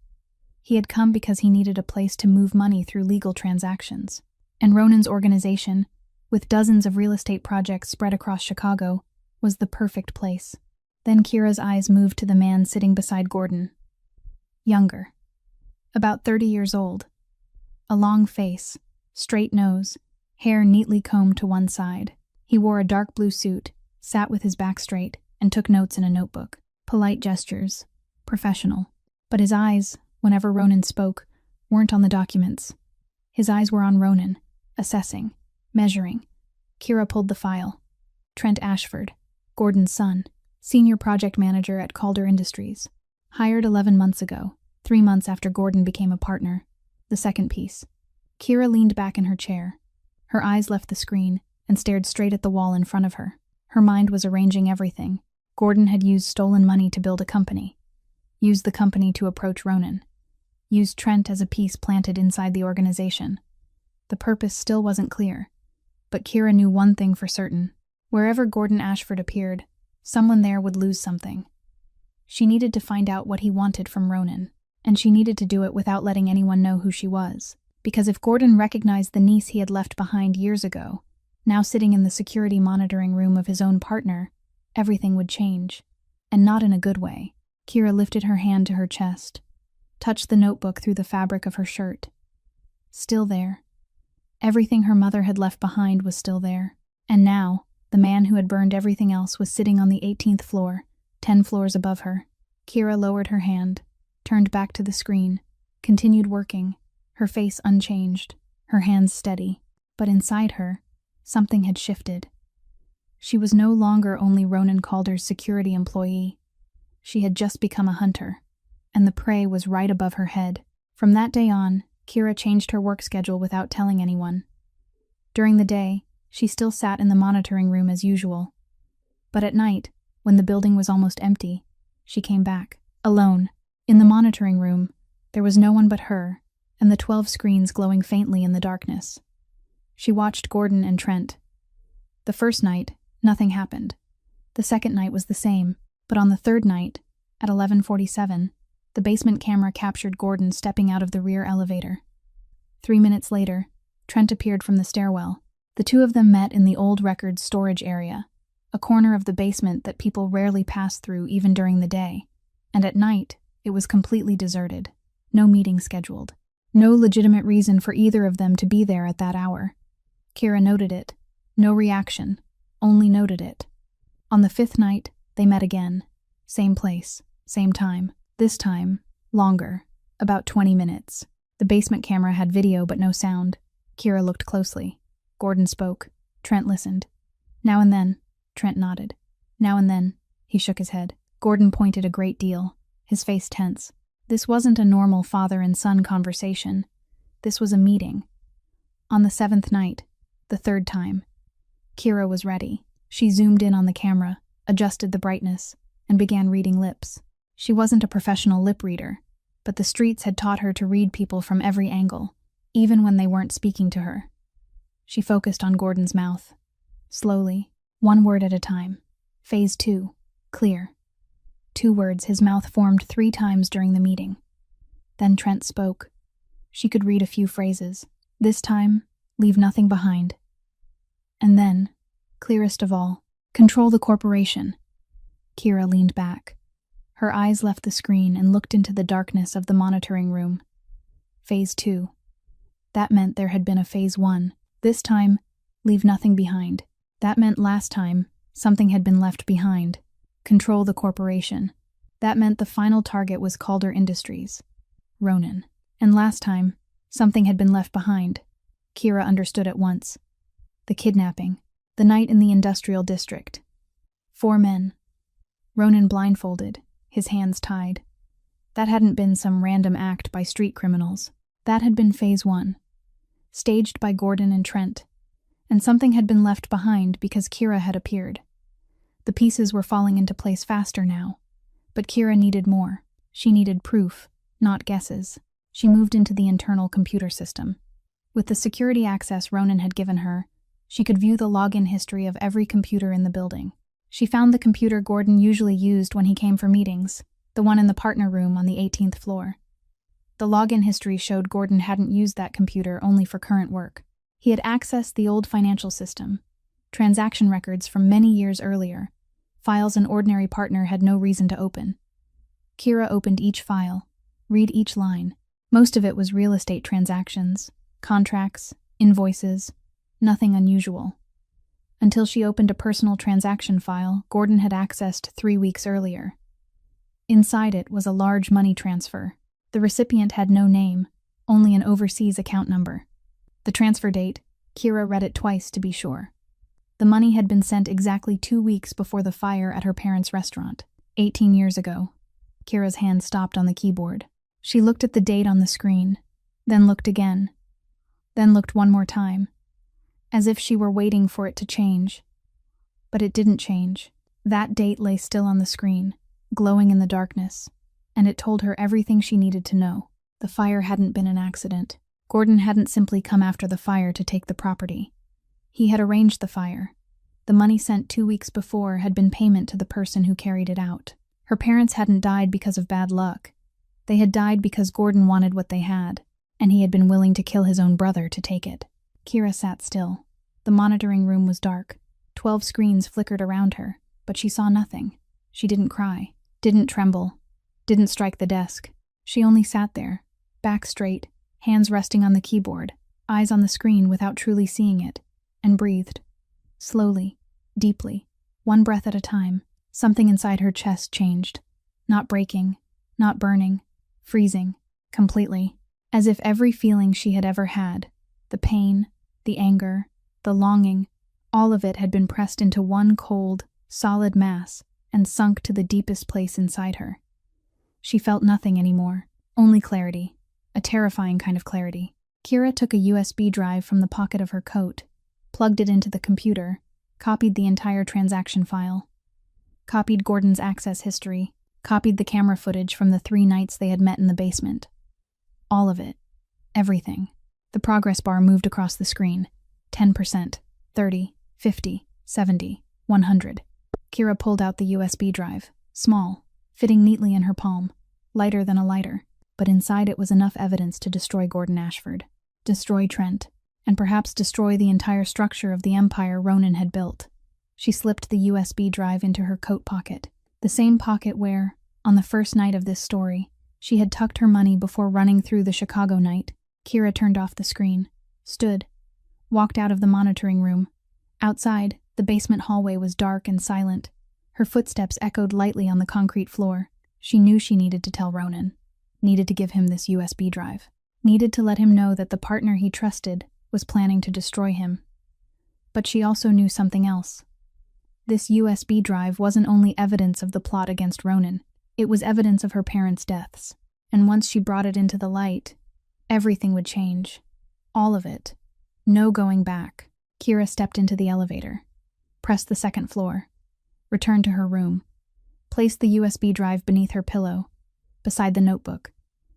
He had come because he needed a place to move money through legal transactions. And Ronan's organization, with dozens of real estate projects spread across Chicago, was the perfect place. Then Kira's eyes moved to the man sitting beside Gordon. Younger. About 30 years old. A long face, straight nose, hair neatly combed to one side. He wore a dark blue suit, sat with his back straight, and took notes in a notebook. Polite gestures. Professional. But his eyes, whenever Ronan spoke, weren't on the documents. His eyes were on Ronan, assessing, measuring. Kira pulled the file. Trent Ashford, Gordon's son, senior project manager at Calder Industries. Hired 11 months ago, 3 months after Gordon became a partner. The second piece. Kira leaned back in her chair. Her eyes left the screen and stared straight at the wall in front of her. Her mind was arranging everything. Gordon had used stolen money to build a company. Used the company to approach Ronan. Used Trent as a piece planted inside the organization. The purpose still wasn't clear, but Kira knew one thing for certain. Wherever Gordon Ashford appeared, someone there would lose something. She needed to find out what he wanted from Ronan, and she needed to do it without letting anyone know who she was. Because if Gordon recognized the niece he had left behind years ago, now sitting in the security monitoring room of his own partner, everything would change. And not in a good way. Kira lifted her hand to her chest, touched the notebook through the fabric of her shirt. Still there. Everything her mother had left behind was still there. And now, the man who had burned everything else was sitting on the 18th floor, 10 floors above her. Kira lowered her hand, turned back to the screen, continued working, her face unchanged, her hands steady. But inside her, something had shifted. She was no longer only Ronan Calder's security employee. She had just become a hunter, and the prey was right above her head. From that day on, Kira changed her work schedule without telling anyone. During the day, she still sat in the monitoring room as usual. But at night, when the building was almost empty, she came back, alone. In the monitoring room, there was no one but her, and the 12 screens glowing faintly in the darkness. She watched Gordon and Trent. The first night, nothing happened. The second night was the same, but on the third night, at 11:47, the basement camera captured Gordon stepping out of the rear elevator. 3 minutes later, Trent appeared from the stairwell. The two of them met in the old records storage area, a corner of the basement that people rarely passed through even during the day. And at night, it was completely deserted. No meeting scheduled. No legitimate reason for either of them to be there at that hour. Kira noted it. No reaction. Only noted it. On the 5th night, they met again. Same place, same time. This time, longer. About 20 minutes. The basement camera had video but no sound. Kira looked closely. Gordon spoke. Trent listened. Now and then, Trent nodded. Now and then, he shook his head. Gordon pointed a great deal, his face tense. This wasn't a normal father and son conversation. This was a meeting. On the 7th night, the 3rd time, Kira was ready. She zoomed in on the camera, adjusted the brightness, and began reading lips. She wasn't a professional lip reader, but the streets had taught her to read people from every angle, even when they weren't speaking to her. She focused on Gordon's mouth. Slowly, one word at a time. Phase 2. Clear. 2 words his mouth formed 3 times during the meeting. Then Trent spoke. She could read a few phrases. This time, leave nothing behind. And then, clearest of all, control the corporation. Kira leaned back. Her eyes left the screen and looked into the darkness of the monitoring room. Phase 2. That meant there had been a Phase 1. This time, leave nothing behind. That meant last time, something had been left behind. Control the corporation. That meant the final target was Calder Industries. Ronan. And last time, something had been left behind. Kira understood at once. The kidnapping. The night in the industrial district. 4 men. Ronan blindfolded, his hands tied. That hadn't been some random act by street criminals. That had been Phase 1. Staged by Gordon and Trent. And something had been left behind because Kira had appeared. The pieces were falling into place faster now. But Kira needed more. She needed proof, not guesses. She moved into the internal computer system. With the security access Ronan had given her, she could view the login history of every computer in the building. She found the computer Gordon usually used when he came for meetings, the one in the partner room on the 18th floor. The login history showed Gordon hadn't used that computer only for current work. He had accessed the old financial system, transaction records from many years earlier, files an ordinary partner had no reason to open. Kira opened each file, read each line. Most of it was real estate transactions, contracts, invoices, nothing unusual. Until she opened a personal transaction file Gordon had accessed 3 weeks earlier. Inside it was a large money transfer. The recipient had no name, only an overseas account number. The transfer date, Kira read it twice to be sure. The money had been sent exactly 2 weeks before the fire at her parents' restaurant, 18 years ago. Kira's hand stopped on the keyboard. She looked at the date on the screen, then looked again, then looked one more time, as if she were waiting for it to change. But it didn't change. That date lay still on the screen, glowing in the darkness, and it told her everything she needed to know. The fire hadn't been an accident. Gordon hadn't simply come after the fire to take the property. He had arranged the fire. The money sent 2 weeks before had been payment to the person who carried it out. Her parents hadn't died because of bad luck. They had died because Gordon wanted what they had, and he had been willing to kill his own brother to take it. Kira sat still. The monitoring room was dark. 12 screens flickered around her, but she saw nothing. She didn't cry, didn't tremble, didn't strike the desk. She only sat there, back straight, hands resting on the keyboard, eyes on the screen without truly seeing it, and breathed. Slowly, deeply, one breath at a time. Something inside her chest changed. Not breaking, not burning, freezing, completely. As if every feeling she had ever had, the pain, the anger, the longing, all of it had been pressed into one cold, solid mass and sunk to the deepest place inside her. She felt nothing anymore, only clarity, a terrifying kind of clarity. Kira took a USB drive from the pocket of her coat, plugged it into the computer, copied the entire transaction file, copied Gordon's access history, copied the camera footage from the 3 nights they had met in the basement. All of it. Everything. The progress bar moved across the screen. 10%, 30, 50, 70, 100. Kira pulled out the USB drive. Small, fitting neatly in her palm, lighter than a lighter, but inside it was enough evidence to destroy Gordon Ashford, destroy Trent, and perhaps destroy the entire structure of the empire Ronan had built. She slipped the USB drive into her coat pocket, the same pocket where, on the first night of this story, she had tucked her money before running through the Chicago night. Kira turned off the screen, stood, walked out of the monitoring room. Outside, the basement hallway was dark and silent. Her footsteps echoed lightly on the concrete floor. She knew she needed to tell Ronan, needed to give him this USB drive, needed to let him know that the partner he trusted was planning to destroy him. But she also knew something else. This USB drive wasn't only evidence of the plot against Ronan, it was evidence of her parents' deaths. And once she brought it into the light, everything would change. All of it. No going back. Kira stepped into the elevator, pressed the 2nd floor, returned to her room, placed the USB drive beneath her pillow, beside the notebook,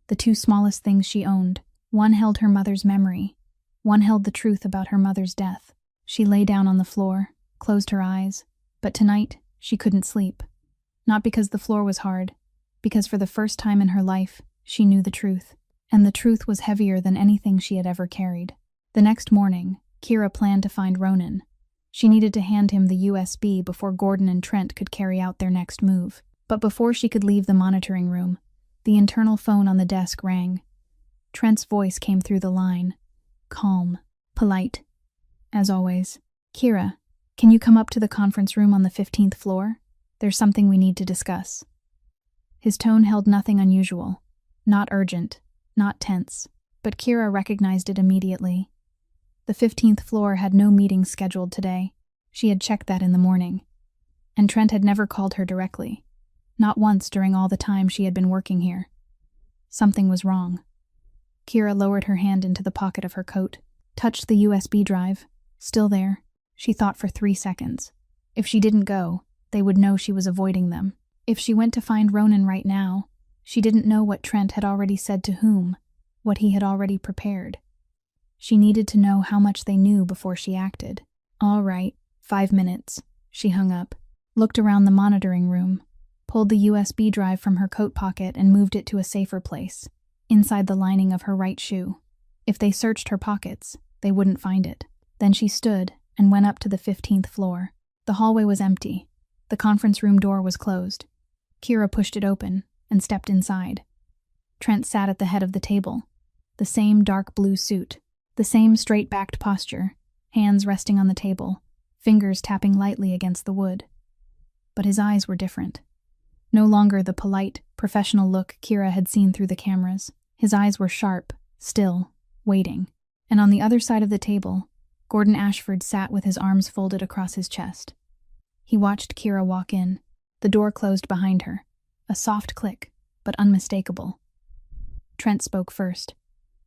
the 2 smallest things she owned. One held her mother's memory, one held the truth about her mother's death. She lay down on the floor, closed her eyes, but tonight she couldn't sleep. Not because the floor was hard, because for the first time in her life, she knew the truth, and the truth was heavier than anything she had ever carried. The next morning, Kira planned to find Ronan. She needed to hand him the USB before Gordon and Trent could carry out their next move. But before she could leave the monitoring room, the internal phone on the desk rang. Trent's voice came through the line. Calm, polite, as always. Kira, can you come up to the conference room on the 15th floor? There's something we need to discuss. His tone held nothing unusual. Not urgent, not tense, but Kira recognized it immediately. The 15th floor had no meeting scheduled today. She had checked that in the morning. And Trent had never called her directly. Not once during all the time she had been working here. Something was wrong. Kira lowered her hand into the pocket of her coat, touched the USB drive. Still there. She thought for 3 seconds. If she didn't go, they would know she was avoiding them. If she went to find Ronan right now, she didn't know what Trent had already said to whom, what he had already prepared. She needed to know how much they knew before she acted. All right, 5 minutes. She hung up, looked around the monitoring room, pulled the USB drive from her coat pocket and moved it to a safer place, inside the lining of her right shoe. If they searched her pockets, they wouldn't find it. Then she stood and went up to the 15th floor. The hallway was empty. The conference room door was closed. Kira pushed it open and stepped inside. Trent sat at the head of the table. The same dark blue suit, the same straight-backed posture, hands resting on the table, fingers tapping lightly against the wood. But his eyes were different. No longer the polite, professional look Kira had seen through the cameras. His eyes were sharp, still, waiting. And on the other side of the table, Gordon Ashford sat with his arms folded across his chest. He watched Kira walk in. The door closed behind her. A soft click, but unmistakable. Trent spoke first.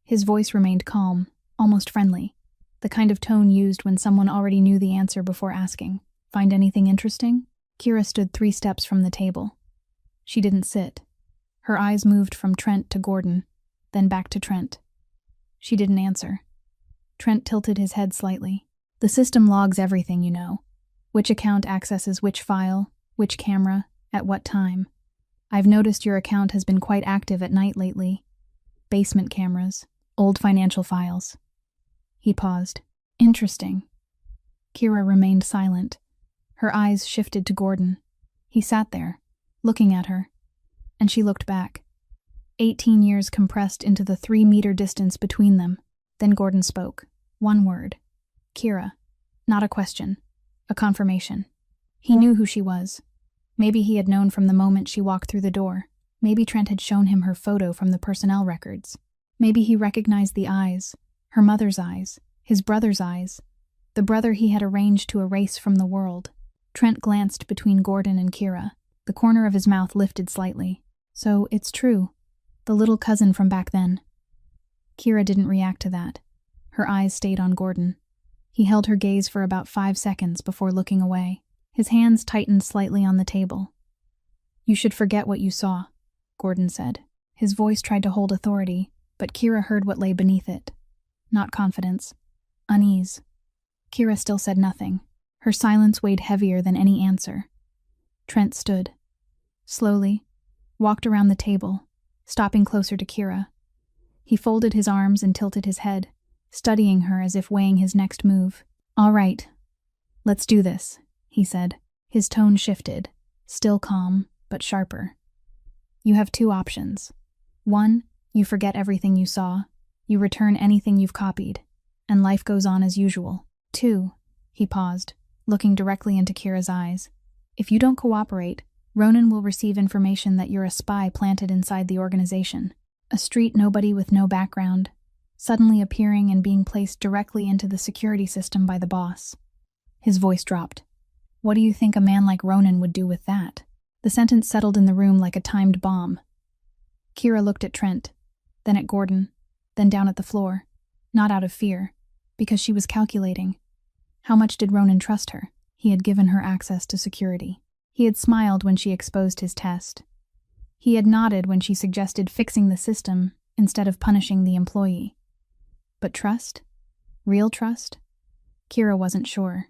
His voice remained calm, almost friendly, the kind of tone used when someone already knew the answer before asking. Find anything interesting? Kira stood 3 steps from the table. She didn't sit. Her eyes moved from Trent to Gordon, then back to Trent. She didn't answer. Trent tilted his head slightly. The system logs everything, you know. Which account accesses which file, which camera, at what time. I've noticed your account has been quite active at night lately. Basement cameras, old financial files. He paused. Interesting. Kira remained silent. Her eyes shifted to Gordon. He sat there, looking at her, and she looked back. 18 years compressed into the 3-meter distance between them. Then Gordon spoke. One word. Kira. Not a question. A confirmation. He knew who she was. Maybe he had known from the moment she walked through the door. Maybe Trent had shown him her photo from the personnel records. Maybe he recognized the eyes. Her mother's eyes. His brother's eyes. The brother he had arranged to erase from the world. Trent glanced between Gordon and Kira. The corner of his mouth lifted slightly. So, it's true. The little cousin from back then. Kira didn't react to that. Her eyes stayed on Gordon. He held her gaze for about 5 seconds before looking away. His hands tightened slightly on the table. You should forget what you saw, Gordon said. His voice tried to hold authority, but Kira heard what lay beneath it. Not confidence. Unease. Kira still said nothing. Her silence weighed heavier than any answer. Trent stood. Slowly, walked around the table, stopping closer to Kira. He folded his arms and tilted his head, studying her as if weighing his next move. All right, let's do this, he said. His tone shifted, still calm, but sharper. You have 2 options. 1, you forget everything you saw. You return anything you've copied, and life goes on as usual. 2, he paused, looking directly into Kira's eyes. If you don't cooperate, Ronan will receive information that you're a spy planted inside the organization. A street nobody with no background, suddenly appearing and being placed directly into the security system by the boss. His voice dropped. What do you think a man like Ronan would do with that? The sentence settled in the room like a timed bomb. Kira looked at Trent, then at Gordon, then down at the floor, not out of fear, because she was calculating. How much did Ronan trust her? He had given her access to security. He had smiled when she exposed his test. He had nodded when she suggested fixing the system instead of punishing the employee. But trust? Real trust? Kira wasn't sure.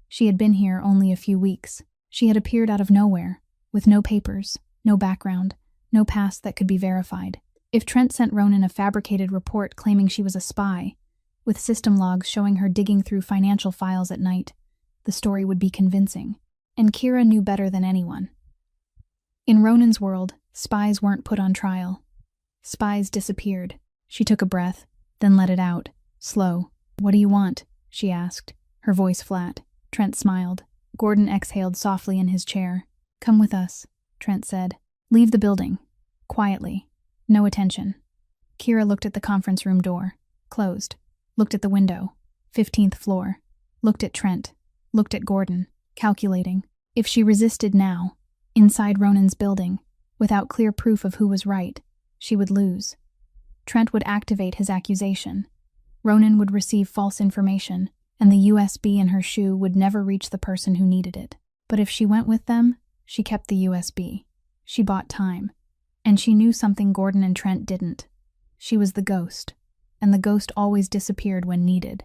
She had been here only a few weeks. She had appeared out of nowhere, with no papers, no background, no past that could be verified. If Trent sent Ronan a fabricated report claiming she was a spy, with system logs showing her digging through financial files at night, the story would be convincing, and Kira knew better than anyone. In Ronan's world, spies weren't put on trial. Spies disappeared. She took a breath, then let it out, slow. "What do you want?" she asked, her voice flat. Trent smiled. Gordon exhaled softly in his chair. "Come with us," Trent said. "Leave the building." Quietly. No attention. Kira looked at the conference room door. Closed. Looked at the window. 15th floor. Looked at Trent. Looked at Gordon. Calculating. If she resisted now, inside Ronan's building, without clear proof of who was right, she would lose. Trent would activate his accusation. Ronan would receive false information, and the USB in her shoe would never reach the person who needed it. But if she went with them, she kept the USB. She bought time. And she knew something Gordon and Trent didn't. She was the ghost, and the ghost always disappeared when needed.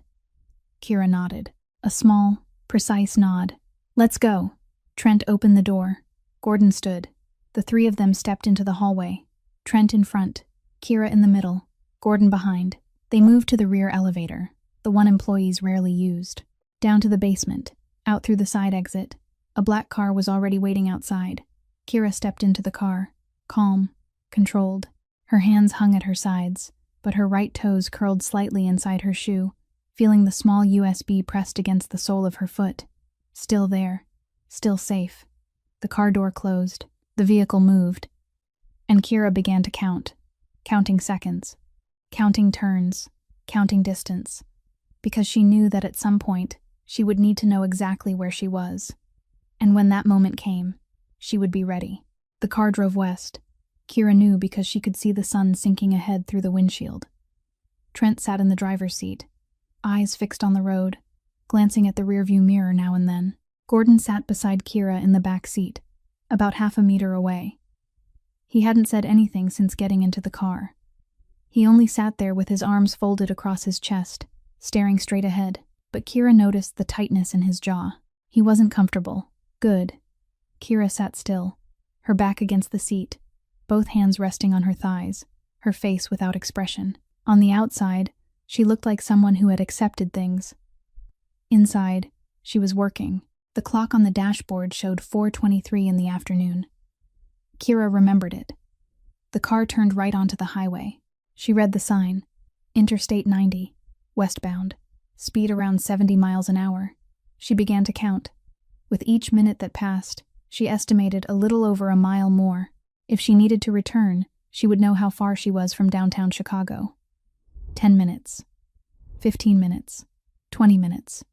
Kira nodded. A small, precise nod. "Let's go." Trent opened the door. Gordon stood. The three of them stepped into the hallway. Trent in front, Kira in the middle, Gordon behind. They moved to the rear elevator, the one employees rarely used. Down to the basement, out through the side exit. A black car was already waiting outside. Kira stepped into the car, calm, controlled. Her hands hung at her sides, but her right toes curled slightly inside her shoe, feeling the small USB pressed against the sole of her foot. Still there, still safe. The car door closed, the vehicle moved, and Kira began to count, counting seconds, counting turns, counting distance, because she knew that at some point she would need to know exactly where she was. And when that moment came, she would be ready. The car drove west. Kira knew because she could see the sun sinking ahead through the windshield. Trent sat in the driver's seat, eyes fixed on the road, glancing at the rearview mirror now and then. Gordon sat beside Kira in the back seat, about half a meter away. He hadn't said anything since getting into the car. He only sat there with his arms folded across his chest, staring straight ahead, but Kira noticed the tightness in his jaw. He wasn't comfortable. Good. Kira sat still, her back against the seat, both hands resting on her thighs, her face without expression. On the outside, she looked like someone who had accepted things. Inside, she was working. The clock on the dashboard showed 4:23 in the afternoon. Kira remembered it. The car turned right onto the highway. She read the sign. Interstate 90, westbound. Speed around 70 miles an hour. She began to count. With each minute that passed, she estimated a little over a mile more. If she needed to return, she would know how far she was from downtown Chicago. 10 minutes. 15 minutes. 20 minutes.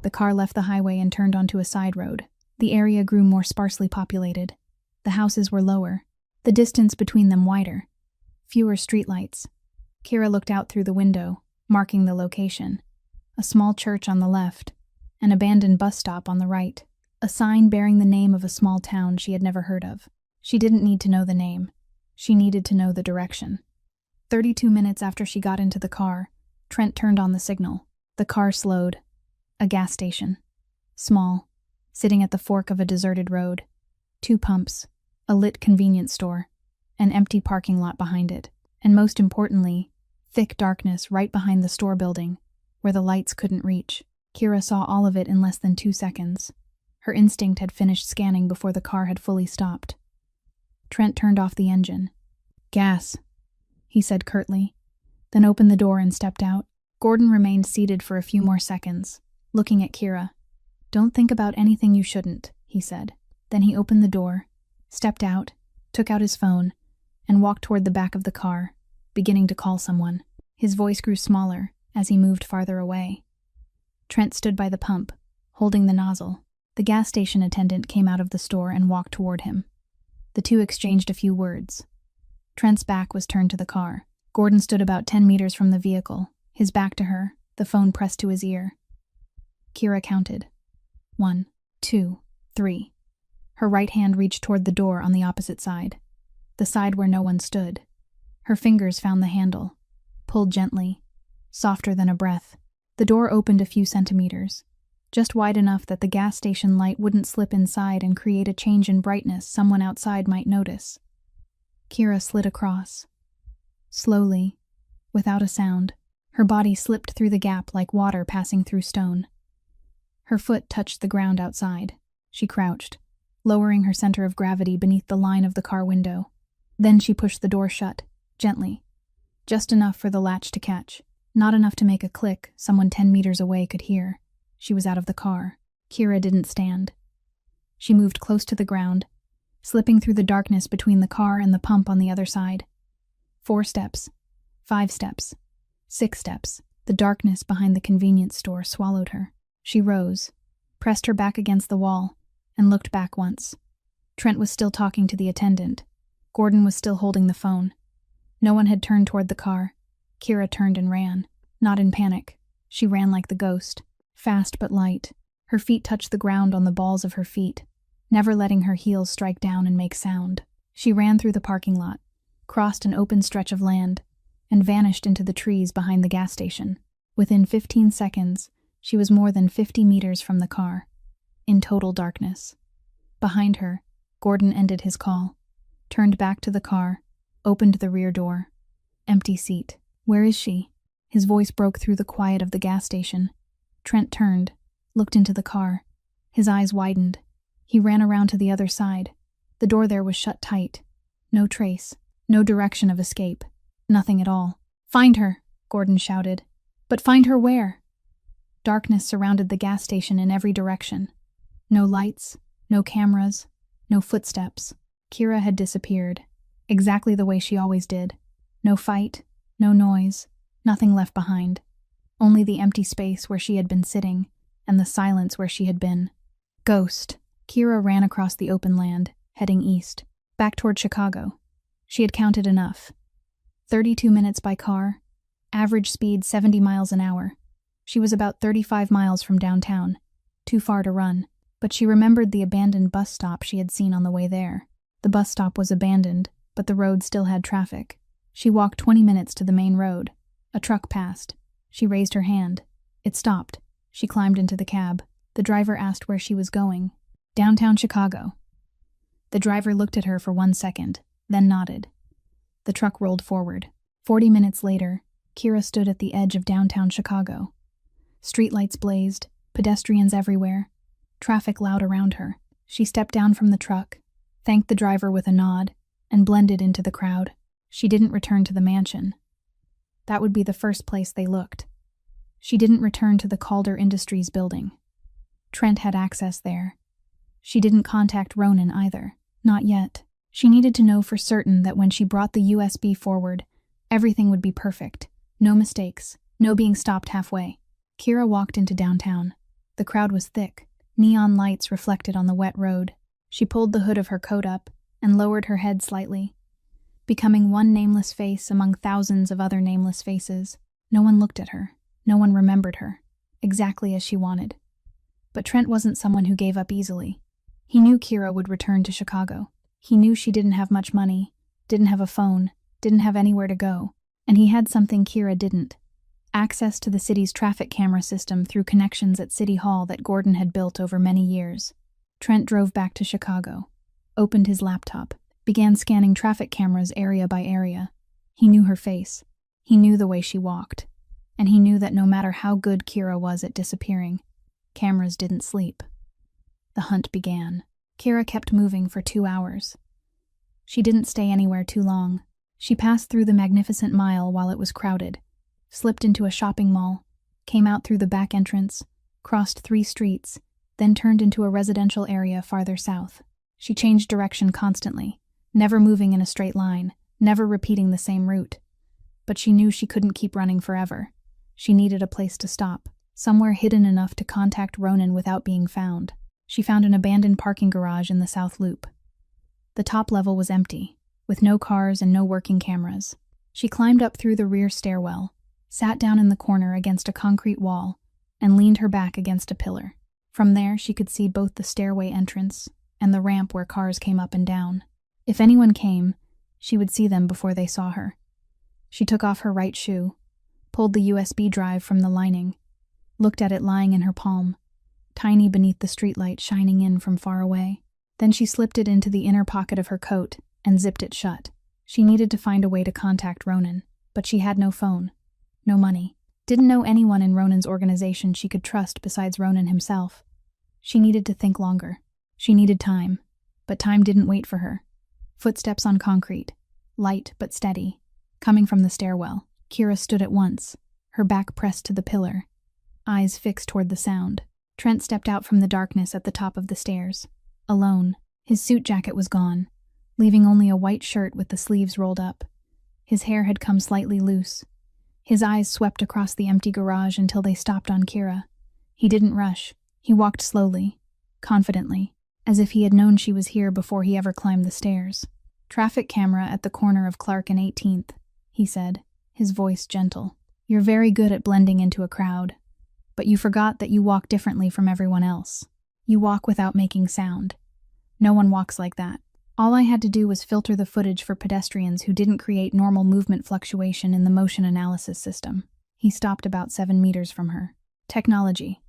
The car left the highway and turned onto a side road. The area grew more sparsely populated. The houses were lower, the distance between them wider. Fewer streetlights. Kira looked out through the window, marking the location. A small church on the left, an abandoned bus stop on the right, a sign bearing the name of a small town she had never heard of. She didn't need to know the name. She needed to know the direction. 32 minutes after she got into the car, Trent turned on the signal. The car slowed. A gas station. Small, sitting at the fork of a deserted road. 2 pumps, a lit convenience store, an empty parking lot behind it, and most importantly, thick darkness right behind the store building, where the lights couldn't reach. Kira saw all of it in less than 2 seconds. Her instinct had finished scanning before the car had fully stopped. Trent turned off the engine. "Gas," he said curtly, then opened the door and stepped out. Gordon remained seated for a few more seconds, looking at Kira. "Don't think about anything you shouldn't," he said. Then he opened the door, stepped out, took out his phone, and walked toward the back of the car, beginning to call someone. His voice grew smaller as he moved farther away. Trent stood by the pump, holding the nozzle. The gas station attendant came out of the store and walked toward him. The two exchanged a few words. Trent's back was turned to the car. Gordon stood about 10 meters from the vehicle, his back to her, the phone pressed to his ear. Kira counted. 1, 2, 3. Her right hand reached toward the door on the opposite side, the side where no one stood. Her fingers found the handle, pulled gently, softer than a breath. The door opened a few centimeters, just wide enough that the gas station light wouldn't slip inside and create a change in brightness someone outside might notice. Kira slid across. Slowly, without a sound, her body slipped through the gap like water passing through stone. Her foot touched the ground outside. She crouched, lowering her center of gravity beneath the line of the car window. Then she pushed the door shut, gently. Just enough for the latch to catch. Not enough to make a click someone 10 meters away could hear. She was out of the car. Kira didn't stand. She moved close to the ground, slipping through the darkness between the car and the pump on the other side. 4 steps. 5 steps. 6 steps. The darkness behind the convenience store swallowed her. She rose, pressed her back against the wall, and looked back once. Trent was still talking to the attendant. Gordon was still holding the phone. No one had turned toward the car. Kira turned and ran. Not in panic. She ran like the ghost. Fast but light. Her feet touched the ground on the balls of her feet, never letting her heels strike down and make sound. She ran through the parking lot, crossed an open stretch of land, and vanished into the trees behind the gas station. Within 15 seconds, she was more than 50 meters from the car, in total darkness. Behind her, Gordon ended his call, turned back to the car, opened the rear door. Empty seat. Where is she? His voice broke through the quiet of the gas station. Trent turned, looked into the car. His eyes widened. He ran around to the other side. The door there was shut tight. No trace, no direction of escape, nothing at all. "Find her," Gordon shouted. "But find her where?" Darkness surrounded the gas station in every direction. No lights, no cameras, no footsteps. Kira had disappeared, exactly the way she always did. No fight, no noise, nothing left behind. Only the empty space where she had been sitting, and the silence where she had been. Ghost. Kira ran across the open land, heading east, back toward Chicago. She had counted enough. 32 minutes by car, average speed 70 miles an hour. She was about 35 miles from downtown, too far to run, but she remembered the abandoned bus stop she had seen on the way there. The bus stop was abandoned, but the road still had traffic. She walked 20 minutes to the main road. A truck passed. She raised her hand. It stopped. She climbed into the cab. The driver asked where she was going. "Downtown Chicago." The driver looked at her for 1 second, then nodded. The truck rolled forward. 40 minutes later, Kira stood at the edge of downtown Chicago. Streetlights blazed, pedestrians everywhere, traffic loud around her. She stepped down from the truck, thanked the driver with a nod, and blended into the crowd. She didn't return to the mansion. That would be the first place they looked. She didn't return to the Calder Industries building. Trent had access there. She didn't contact Ronan either. Not yet. She needed to know for certain that when she brought the USB forward, everything would be perfect. No mistakes. No being stopped halfway. Kira walked into downtown. The crowd was thick. Neon lights reflected on the wet road. She pulled the hood of her coat up and lowered her head slightly, becoming one nameless face among thousands of other nameless faces. No one looked at her. No one remembered her, exactly as she wanted. But Trent wasn't someone who gave up easily. He knew Kira would return to Chicago. He knew she didn't have much money, didn't have a phone, didn't have anywhere to go, and he had something Kira didn't. Access to the city's traffic camera system through connections at City Hall that Gordon had built over many years. Trent drove back to Chicago, opened his laptop, began scanning traffic cameras area by area. He knew her face. He knew the way she walked. And he knew that no matter how good Kira was at disappearing, cameras didn't sleep. The hunt began. Kira kept moving for 2 hours. She didn't stay anywhere too long. She passed through the Magnificent Mile while it was crowded, slipped into a shopping mall, came out through the back entrance, crossed 3 streets, then turned into a residential area farther south. She changed direction constantly, never moving in a straight line, never repeating the same route. But she knew she couldn't keep running forever. She needed a place to stop, somewhere hidden enough to contact Ronan without being found. She found an abandoned parking garage in the South Loop. The top level was empty, with no cars and no working cameras. She climbed up through the rear stairwell, sat down in the corner against a concrete wall, and leaned her back against a pillar. From there, she could see both the stairway entrance and the ramp where cars came up and down. If anyone came, she would see them before they saw her. She took off her right shoe, pulled the USB drive from the lining, looked at it lying in her palm, tiny beneath the streetlight shining in from far away. Then she slipped it into the inner pocket of her coat and zipped it shut. She needed to find a way to contact Ronan, but she had no phone, no money. Didn't know anyone in Ronan's organization she could trust besides Ronan himself. She needed to think longer. She needed time. But time didn't wait for her. Footsteps on concrete, light but steady, coming from the stairwell. Kira stood at once, her back pressed to the pillar, eyes fixed toward the sound. Trent stepped out from the darkness at the top of the stairs, alone. His suit jacket was gone, leaving only a white shirt with the sleeves rolled up. His hair had come slightly loose. His eyes swept across the empty garage until they stopped on Kira. He didn't rush. He walked slowly, confidently, as if he had known she was here before he ever climbed the stairs. "Traffic camera at the corner of Clark and 18th, he said, his voice gentle. "You're very good at blending into a crowd, but you forgot that you walk differently from everyone else. You walk without making sound. No one walks like that. All I had to do was filter the footage for pedestrians who didn't create normal movement fluctuation in the motion analysis system." He stopped about 7 meters from her. "Technology.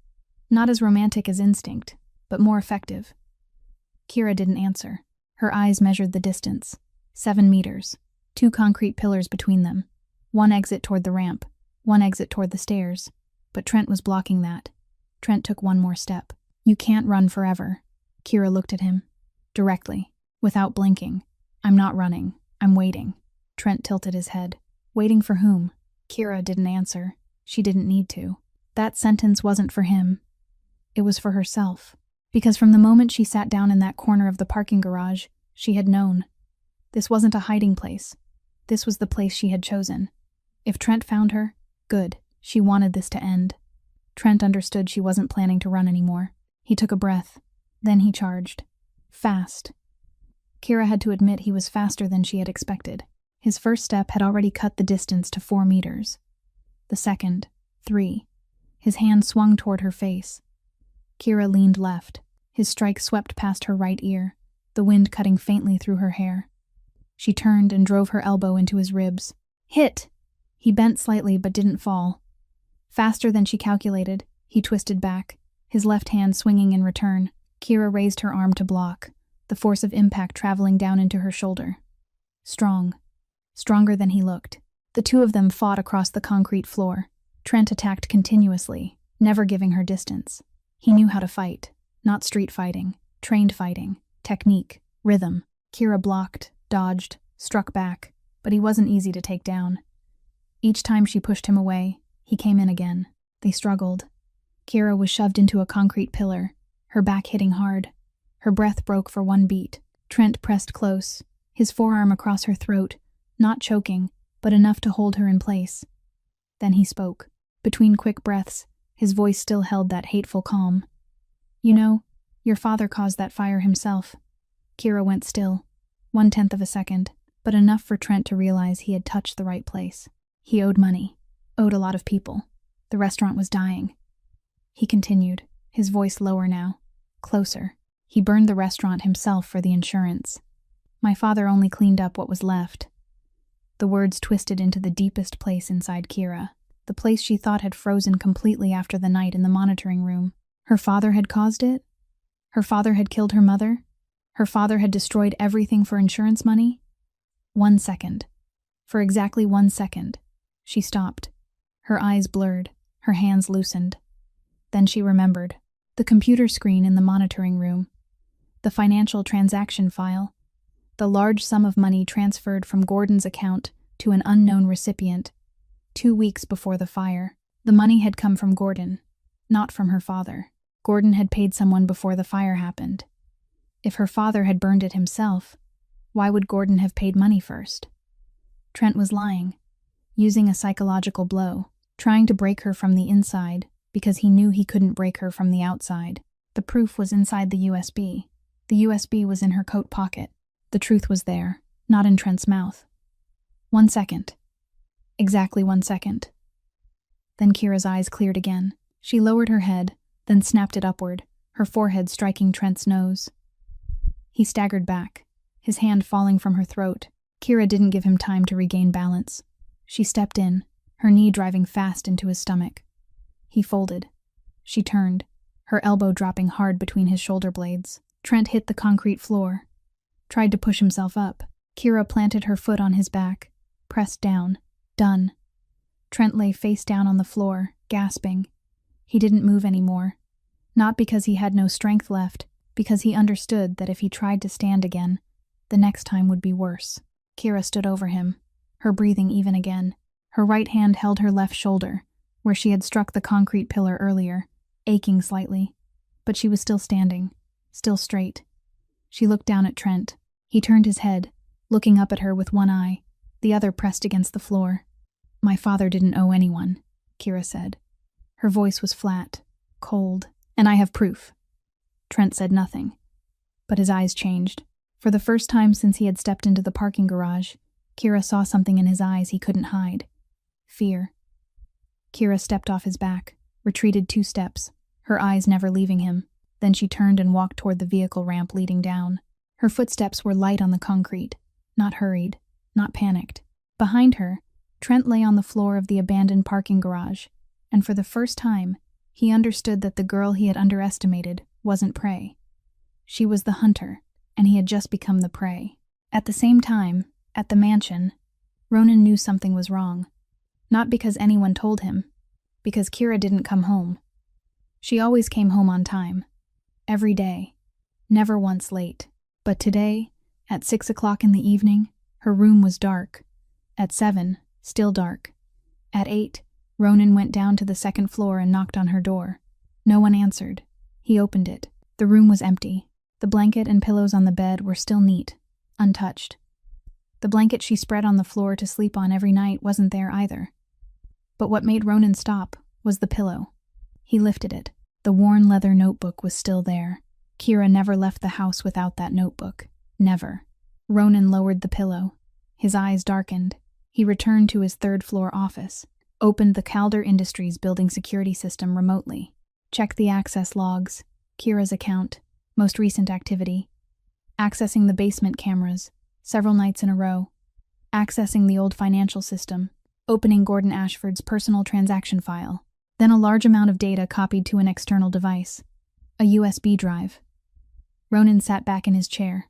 Not as romantic as instinct, but more effective." Kira didn't answer. Her eyes measured the distance. 7 meters. 2 concrete pillars between them. One exit toward the ramp, one exit toward the stairs. But Trent was blocking that. Trent took one more step. "You can't run forever." Kira looked at him. Directly. Without blinking. "I'm not running. I'm waiting." Trent tilted his head. Waiting for whom? Kira didn't answer. She didn't need to. That sentence wasn't for him. It was for herself. Because from the moment she sat down in that corner of the parking garage, she had known. This wasn't a hiding place. This was the place she had chosen. If Trent found her, good. She wanted this to end. Trent understood she wasn't planning to run anymore. He took a breath. Then he charged. Fast. Kira had to admit he was faster than she had expected. His first step had already cut the distance to 4 meters. The second, 3. His hand swung toward her face. Kira leaned left. His strike swept past her right ear, the wind cutting faintly through her hair. She turned and drove her elbow into his ribs. Hit! He bent slightly but didn't fall. Faster than she calculated, he twisted back, his left hand swinging in return. Kira raised her arm to block, the force of impact traveling down into her shoulder. Strong. Stronger than he looked. The two of them fought across the concrete floor. Trent attacked continuously, never giving her distance. He knew how to fight. Not street fighting, trained fighting, technique, rhythm. Kira blocked, dodged, struck back, but he wasn't easy to take down. Each time she pushed him away, he came in again. They struggled. Kira was shoved into a concrete pillar, her back hitting hard. Her breath broke for one beat. Trent pressed close, his forearm across her throat, not choking, but enough to hold her in place. Then he spoke. Between quick breaths, his voice still held that hateful calm. "You know, your father caused that fire himself." Kira went still, 1/10 of a second, but enough for Trent to realize he had touched the right place. He owed money, owed a lot of people. The restaurant was dying. He continued, his voice lower now, closer. He burned the restaurant himself for the insurance. My father only cleaned up what was left. The words twisted into the deepest place inside Kira, the place she thought had frozen completely after the night in the monitoring room. Her father had caused it? Her father had killed her mother? Her father had destroyed everything for insurance money? 1 second. For exactly 1 second. She stopped. Her eyes blurred, her hands loosened. Then she remembered. The computer screen in the monitoring room. The financial transaction file. The large sum of money transferred from Gordon's account to an unknown recipient. 2 weeks before the fire. The money had come from Gordon, not from her father. Gordon had paid someone before the fire happened. If her father had burned it himself, why would Gordon have paid money first? Trent was lying, using a psychological blow, trying to break her from the inside because he knew he couldn't break her from the outside. The proof was inside the USB. The USB was in her coat pocket. The truth was there, not in Trent's mouth. 1 second. Exactly 1 second. Then Kira's eyes cleared again. She lowered her head, then snapped it upward, her forehead striking Trent's nose. He staggered back, his hand falling from her throat. Kira didn't give him time to regain balance. She stepped in, her knee driving fast into his stomach. He folded. She turned, her elbow dropping hard between his shoulder blades. Trent hit the concrete floor, tried to push himself up. Kira planted her foot on his back, pressed down. Done. Trent lay face down on the floor, gasping. He didn't move anymore. Not because he had no strength left, because he understood that if he tried to stand again, the next time would be worse. Kira stood over him, her breathing even again. Her right hand held her left shoulder, where she had struck the concrete pillar earlier, aching slightly. But she was still standing, still straight. She looked down at Trent. He turned his head, looking up at her with one eye, the other pressed against the floor. "My father didn't owe anyone," Kira said. Her voice was flat, cold, "and I have proof." Trent said nothing, but his eyes changed. For the first time since he had stepped into the parking garage, Kira saw something in his eyes he couldn't hide. Fear. Kira stepped off his back, retreated 2 steps, her eyes never leaving him. Then she turned and walked toward the vehicle ramp leading down. Her footsteps were light on the concrete, not hurried, not panicked. Behind her, Trent lay on the floor of the abandoned parking garage, and for the first time, he understood that the girl he had underestimated wasn't prey. She was the hunter, and he had just become the prey. At the same time, at the mansion, Ronan knew something was wrong. Not because anyone told him, because Kira didn't come home. She always came home on time. Every day. Never once late. But today, at 6 o'clock in the evening, her room was dark. At 7, still dark. At 8, Ronan went down to the 2nd floor and knocked on her door. No one answered. He opened it. The room was empty. The blanket and pillows on the bed were still neat, untouched. The blanket she spread on the floor to sleep on every night wasn't there either. But what made Ronan stop was the pillow. He lifted it. The worn leather notebook was still there. Kira never left the house without that notebook. Never. Ronan lowered the pillow. His eyes darkened. He returned to his 3rd-floor office, opened the Calder Industries building security system remotely, checked the access logs, Kira's account, most recent activity, accessing the basement cameras, several nights in a row, accessing the old financial system, opening Gordon Ashford's personal transaction file, then a large amount of data copied to an external device, a USB drive. Ronan sat back in his chair,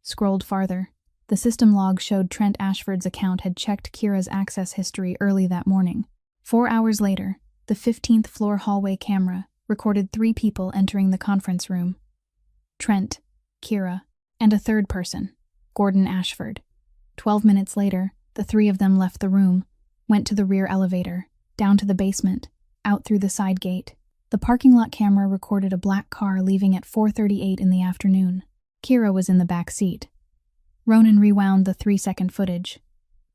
scrolled farther. The system log showed Trent Ashford's account had checked Kira's access history early that morning. 4 hours later, the 15th floor hallway camera recorded 3 people entering the conference room. Trent, Kira, and a 3rd person, Gordon Ashford. 12 minutes later, the 3 of them left the room, went to the rear elevator, down to the basement, out through the side gate. The parking lot camera recorded a black car leaving at 4:38 in the afternoon. Kira was in the back seat. Ronan rewound the 3-second footage,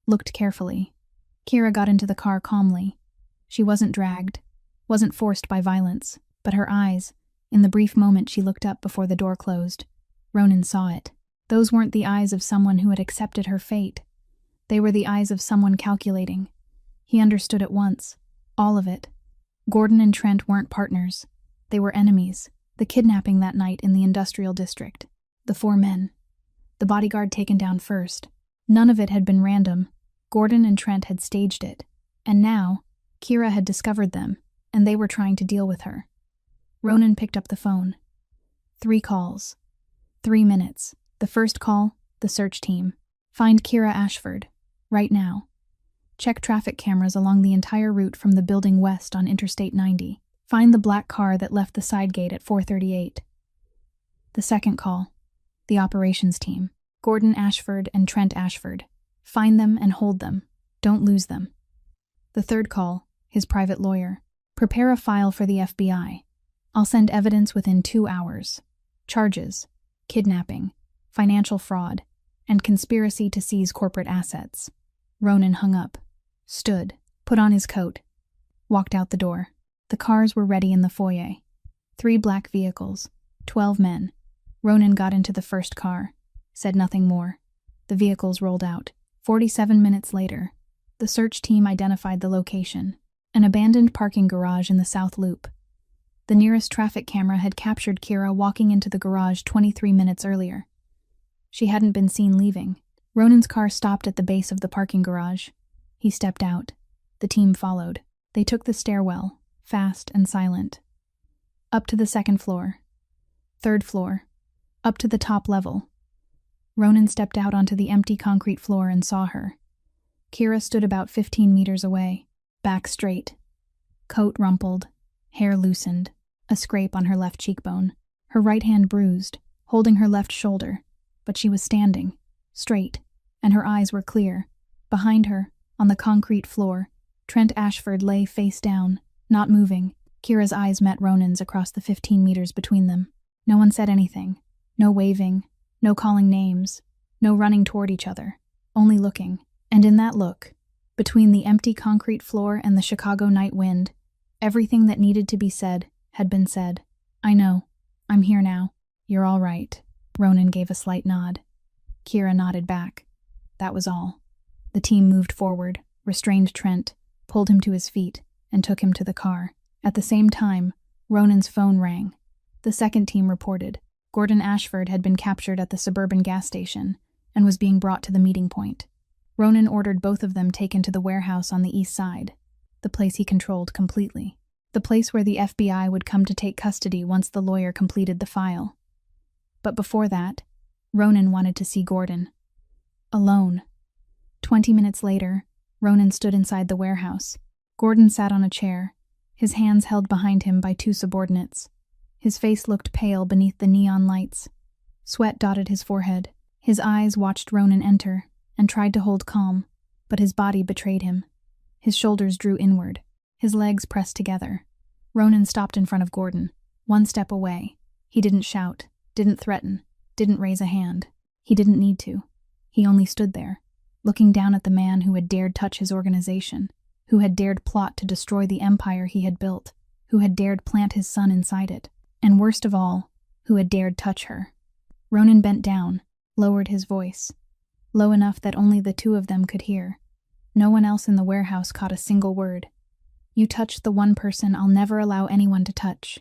looked carefully. Kira got into the car calmly. She wasn't dragged, wasn't forced by violence, but her eyes, in the brief moment she looked up before the door closed, Ronan saw it. Those weren't the eyes of someone who had accepted her fate. They were the eyes of someone calculating. He understood at once, all of it. Gordon and Trent weren't partners. They were enemies. The kidnapping that night in the industrial district. The 4 men. The bodyguard taken down first. None of it had been random. Gordon and Trent had staged it. And now, Kira had discovered them, and they were trying to deal with her. Ronan picked up the phone. 3 calls. 3 minutes. The first call, the search team. Find Kira Ashford. Right now. Check traffic cameras along the entire route from the building west on Interstate 90. Find the black car that left the side gate at 4:38. The second call. The operations team. Gordon Ashford and Trent Ashford. Find them and hold them. Don't lose them. The third call. His private lawyer. Prepare a file for the FBI. I'll send evidence within 2 hours. Charges. Kidnapping. Financial fraud. And conspiracy to seize corporate assets. Ronan hung up. Stood. Put on his coat. Walked out the door. The cars were ready in the foyer. 3 black vehicles. 12 men. Ronan got into the first car. Said nothing more. The vehicles rolled out. 47 minutes later, the search team identified the location. An abandoned parking garage in the South Loop. The nearest traffic camera had captured Kira walking into the garage 23 minutes earlier. She hadn't been seen leaving. Ronan's car stopped at the base of the parking garage. He stepped out. The team followed. They took the stairwell, fast and silent. Up to the 2nd floor. 3rd floor. Up to the top level. Ronan stepped out onto the empty concrete floor and saw her. Kira stood about 15 meters away, back straight, coat rumpled, hair loosened, a scrape on her left cheekbone, her right hand bruised, holding her left shoulder, but she was standing, straight, and her eyes were clear. Behind her, on the concrete floor, Trent Ashford lay face down, not moving. Kira's eyes met Ronan's across the 15 meters between them. No one said anything. No waving, no calling names, no running toward each other, only looking. And in that look, between the empty concrete floor and the Chicago night wind, everything that needed to be said had been said. I know. I'm here now. You're all right. Ronan gave a slight nod. Kira nodded back. That was all. The team moved forward, restrained Trent, pulled him to his feet, and took him to the car. At the same time, Ronan's phone rang. The second team reported. Gordon Ashford had been captured at the suburban gas station and was being brought to the meeting point. Ronan ordered both of them taken to the warehouse on the east side, the place he controlled completely, the place where the FBI would come to take custody once the lawyer completed the file. But before that, Ronan wanted to see Gordon. Alone. 20 minutes later, Ronan stood inside the warehouse. Gordon sat on a chair, his hands held behind him by two subordinates. His face looked pale beneath the neon lights. Sweat dotted his forehead. His eyes watched Ronan enter and tried to hold calm, but his body betrayed him. His shoulders drew inward. His legs pressed together. Ronan stopped in front of Gordon, one step away. He didn't shout, didn't threaten, didn't raise a hand. He didn't need to. He only stood there, looking down at the man who had dared touch his organization, who had dared plot to destroy the empire he had built, who had dared plant his son inside it, and worst of all, who had dared touch her. Ronan bent down, lowered his voice, low enough that only the two of them could hear. No one else in the warehouse caught a single word. You touched the one person I'll never allow anyone to touch.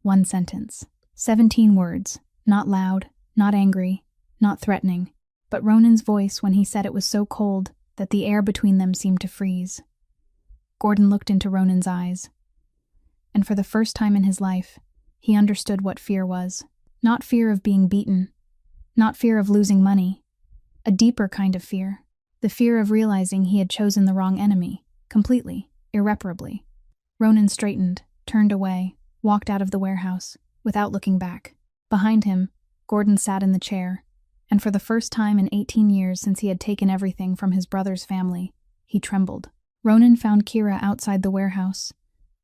One sentence. 17 words, not loud, not angry, not threatening, but Ronan's voice when he said it was so cold that the air between them seemed to freeze. Gordon looked into Ronan's eyes, and for the first time in his life, he understood what fear was. Not fear of being beaten, not fear of losing money, a deeper kind of fear, the fear of realizing he had chosen the wrong enemy, completely, irreparably. Ronan straightened, turned away, walked out of the warehouse, without looking back. Behind him, Gordon sat in the chair, and for the first time in 18 years since he had taken everything from his brother's family, he trembled. Ronan found Kira outside the warehouse.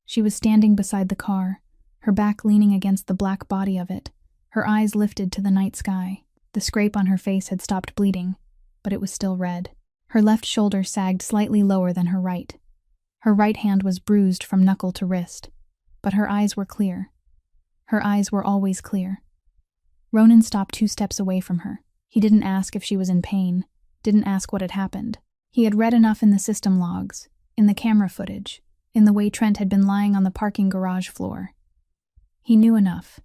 She was standing beside the car, her back leaning against the black body of it, her eyes lifted to the night sky. The scrape on her face had stopped bleeding, but it was still red. Her left shoulder sagged slightly lower than her right. Her right hand was bruised from knuckle to wrist, but her eyes were clear. Her eyes were always clear. Ronan stopped 2 steps away from her. He didn't ask if she was in pain, didn't ask what had happened. He had read enough in the system logs, in the camera footage, in the way Trent had been lying on the parking garage floor. He knew enough.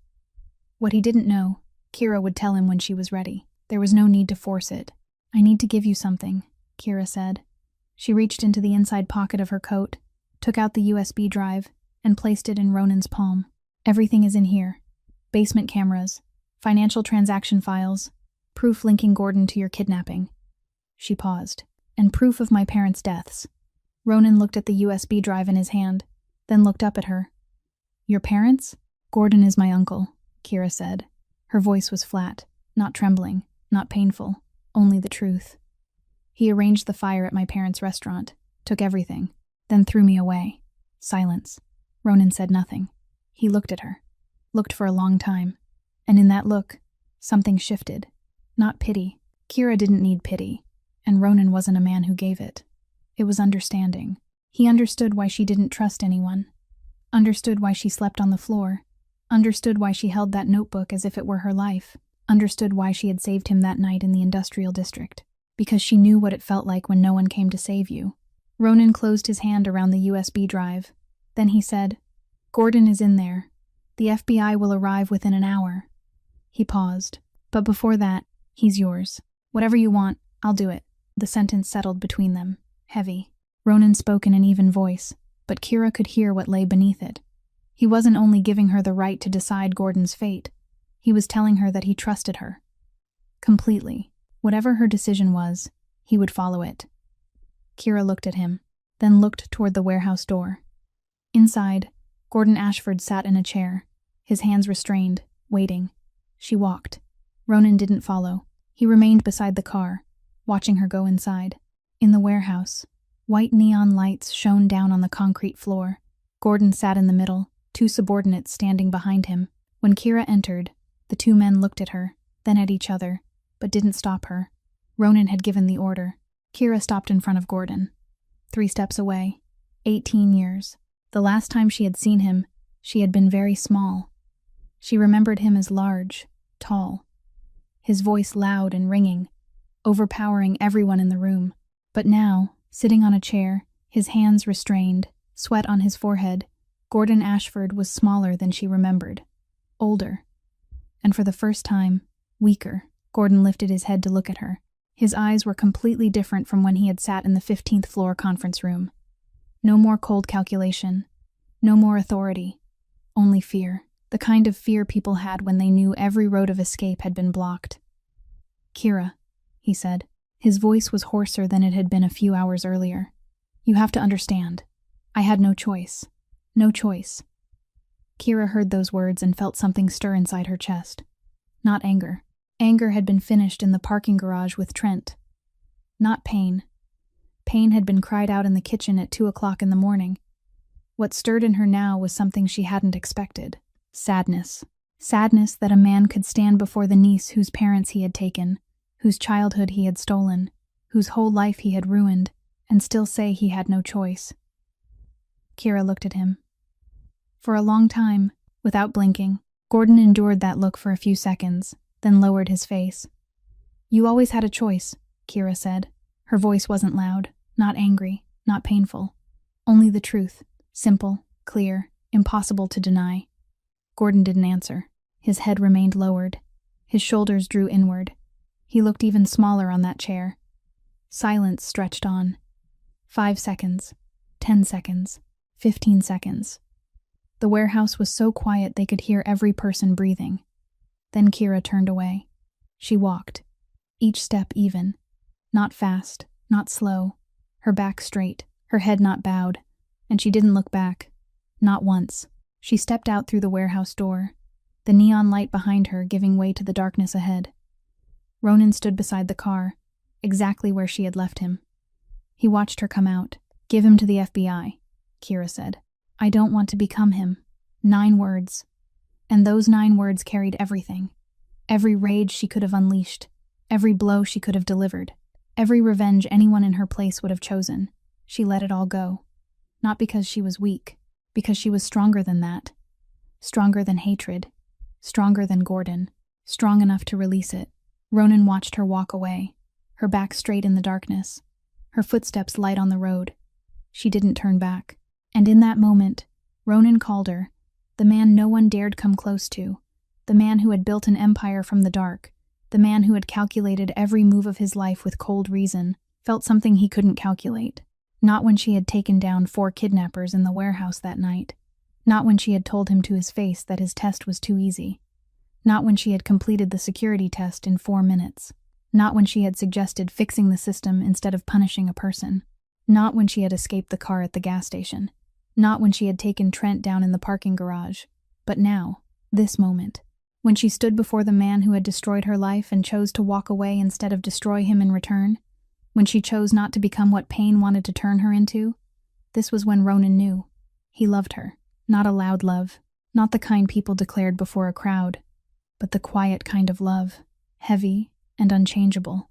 What he didn't know, Kira would tell him when she was ready. There was no need to force it. I need to give you something, Kira said. She reached into the inside pocket of her coat, took out the USB drive, and placed it in Ronan's palm. Everything is in here. Basement cameras, financial transaction files, proof linking Gordon to your kidnapping. She paused. And proof of my parents' deaths. Ronan looked at the USB drive in his hand, then looked up at her. Your parents? Gordon is my uncle, Kira said. Her voice was flat, not trembling, not painful, only the truth. He arranged the fire at my parents' restaurant, took everything, then threw me away. Silence. Ronan said nothing. He looked at her. Looked for a long time. And in that look, something shifted. Not pity. Kira didn't need pity. And Ronan wasn't a man who gave it. It was understanding. He understood why she didn't trust anyone. Understood why she slept on the floor. Understood why she held that notebook as if it were her life. Understood why she had saved him that night in the industrial district. Because she knew what it felt like when no one came to save you. Ronan closed his hand around the USB drive. Then he said, Gordon is in there. The FBI will arrive within an hour. He paused. But before that, he's yours. Whatever you want, I'll do it. The sentence settled between them, heavy. Ronan spoke in an even voice, but Kira could hear what lay beneath it. He wasn't only giving her the right to decide Gordon's fate, he was telling her that he trusted her. Completely. Whatever her decision was, he would follow it. Kira looked at him, then looked toward the warehouse door. Inside, Gordon Ashford sat in a chair, his hands restrained, waiting. She walked. Ronan didn't follow. He remained beside the car, watching her go inside. In the warehouse, white neon lights shone down on the concrete floor. Gordon sat in the middle, two subordinates standing behind him. When Kira entered, the two men looked at her, then at each other, but didn't stop her. Ronan had given the order. Kira stopped in front of Gordon. 3 steps away. 18 years. The last time she had seen him, she had been very small. She remembered him as large, tall. His voice loud and ringing, overpowering everyone in the room. But now, sitting on a chair, his hands restrained, sweat on his forehead, Gordon Ashford was smaller than she remembered. Older. And for the first time, weaker. Gordon lifted his head to look at her. His eyes were completely different from when he had sat in the 15th floor conference room. No more cold calculation. No more authority. Only fear. The kind of fear people had when they knew every road of escape had been blocked. "Kira," he said. His voice was hoarser than it had been a few hours earlier. "You have to understand. I had no choice. No choice." Kira heard those words and felt something stir inside her chest. Not anger. Anger had been finished in the parking garage with Trent. Not pain. Pain had been cried out in the kitchen at 2 o'clock in the morning. What stirred in her now was something she hadn't expected. Sadness. Sadness that a man could stand before the niece whose parents he had taken, whose childhood he had stolen, whose whole life he had ruined, and still say he had no choice. Kira looked at him. For a long time, without blinking, Gordon endured that look for a few seconds, then lowered his face. "You always had a choice," Kira said. Her voice wasn't loud, not angry, not painful. Only the truth, simple, clear, impossible to deny. Gordon didn't answer. His head remained lowered. His shoulders drew inward. He looked even smaller on that chair. Silence stretched on. 5 seconds. 10 seconds. 15 seconds. The warehouse was so quiet they could hear every person breathing. Then Kira turned away. She walked. Each step even. Not fast, not slow. Her back straight, her head not bowed. And she didn't look back. Not once. She stepped out through the warehouse door, the neon light behind her giving way to the darkness ahead. Ronan stood beside the car, exactly where she had left him. He watched her come out. "Give him to the FBI," Kira said. "I don't want to become him." 9 words. And those 9 words carried everything. Every rage she could have unleashed. Every blow she could have delivered. Every revenge anyone in her place would have chosen. She let it all go. Not because she was weak. Because she was stronger than that. Stronger than hatred. Stronger than Gordon. Strong enough to release it. Ronan watched her walk away, her back straight in the darkness, her footsteps light on the road. She didn't turn back. And in that moment, Ronan called her, the man no one dared come close to, the man who had built an empire from the dark, the man who had calculated every move of his life with cold reason, felt something he couldn't calculate. Not when she had taken down 4 kidnappers in the warehouse that night. Not when she had told him to his face that his test was too easy. Not when she had completed the security test in 4 minutes. Not when she had suggested fixing the system instead of punishing a person. Not when she had escaped the car at the gas station. Not when she had taken Trent down in the parking garage. But now, this moment, when she stood before the man who had destroyed her life and chose to walk away instead of destroy him in return. When she chose not to become what pain wanted to turn her into, this was when Ronan knew. He loved her. Not a loud love, not the kind people declared before a crowd, but the quiet kind of love, heavy and unchangeable.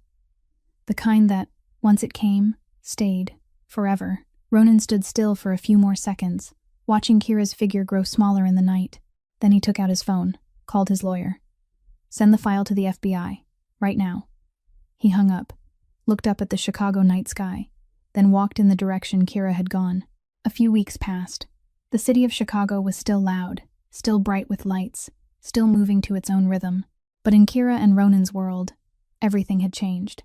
The kind that, once it came, stayed, forever. Ronan stood still for a few more seconds, watching Kira's figure grow smaller in the night. Then he took out his phone, called his lawyer. "Send the file to the FBI, right now." He hung up, looked up at the Chicago night sky, then walked in the direction Kira had gone. A few weeks passed. The city of Chicago was still loud, still bright with lights, still moving to its own rhythm. But in Kira and Ronan's world, everything had changed.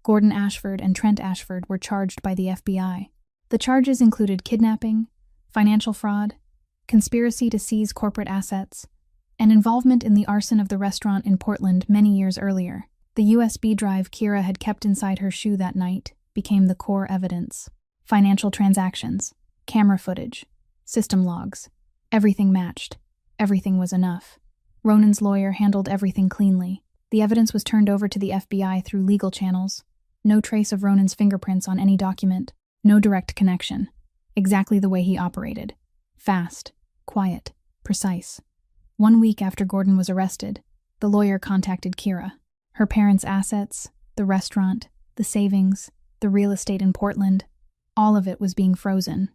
Gordon Ashford and Trent Ashford were charged by the FBI. The charges included kidnapping, financial fraud, conspiracy to seize corporate assets, and involvement in the arson of the restaurant in Portland many years earlier. The USB drive Kira had kept inside her shoe that night became the core evidence. Financial transactions, camera footage, system logs. Everything matched. Everything was enough. Ronan's lawyer handled everything cleanly. The evidence was turned over to the FBI through legal channels. No trace of Ronan's fingerprints on any document. No direct connection. Exactly the way he operated. Fast, quiet, precise. 1 week after Gordon was arrested, the lawyer contacted Kira. Her parents' assets, the restaurant, the savings, the real estate in Portland, all of it was being frozen.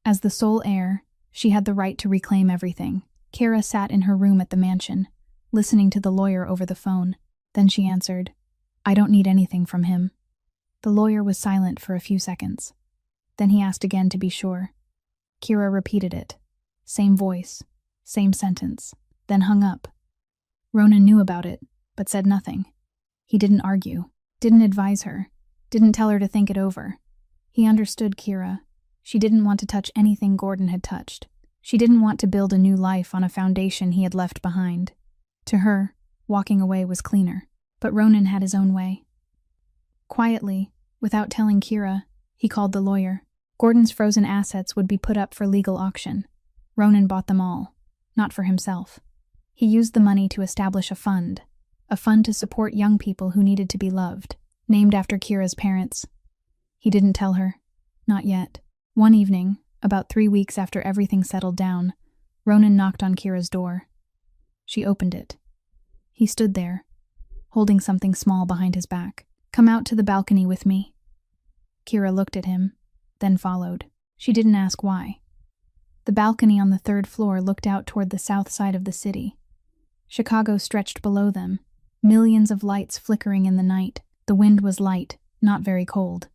As the sole heir, she had the right to reclaim everything. Kira sat in her room at the mansion, listening to the lawyer over the phone. Then she answered, "I don't need anything from him." The lawyer was silent for a few seconds. Then he asked again to be sure. Kira repeated it. Same voice, same sentence, then hung up. Ronan knew about it, but said nothing. He didn't argue, didn't advise her, didn't tell her to think it over. He understood Kira. She didn't want to touch anything Gordon had touched. She didn't want to build a new life on a foundation he had left behind. To her, walking away was cleaner. But Ronan had his own way. Quietly, without telling Kira, he called the lawyer. Gordon's frozen assets would be put up for legal auction. Ronan bought them all, not for himself. He used the money to establish a fund to support young people who needed to be loved, named after Kira's parents. He didn't tell her. Not yet. One evening, about 3 weeks after everything settled down, Ronan knocked on Kira's door. She opened it. He stood there, holding something small behind his back. "Come out to the balcony with me." Kira looked at him, then followed. She didn't ask why. The balcony on the 3rd floor looked out toward the south side of the city. Chicago stretched below them, millions of lights flickering in the night. The wind was light, not very cold.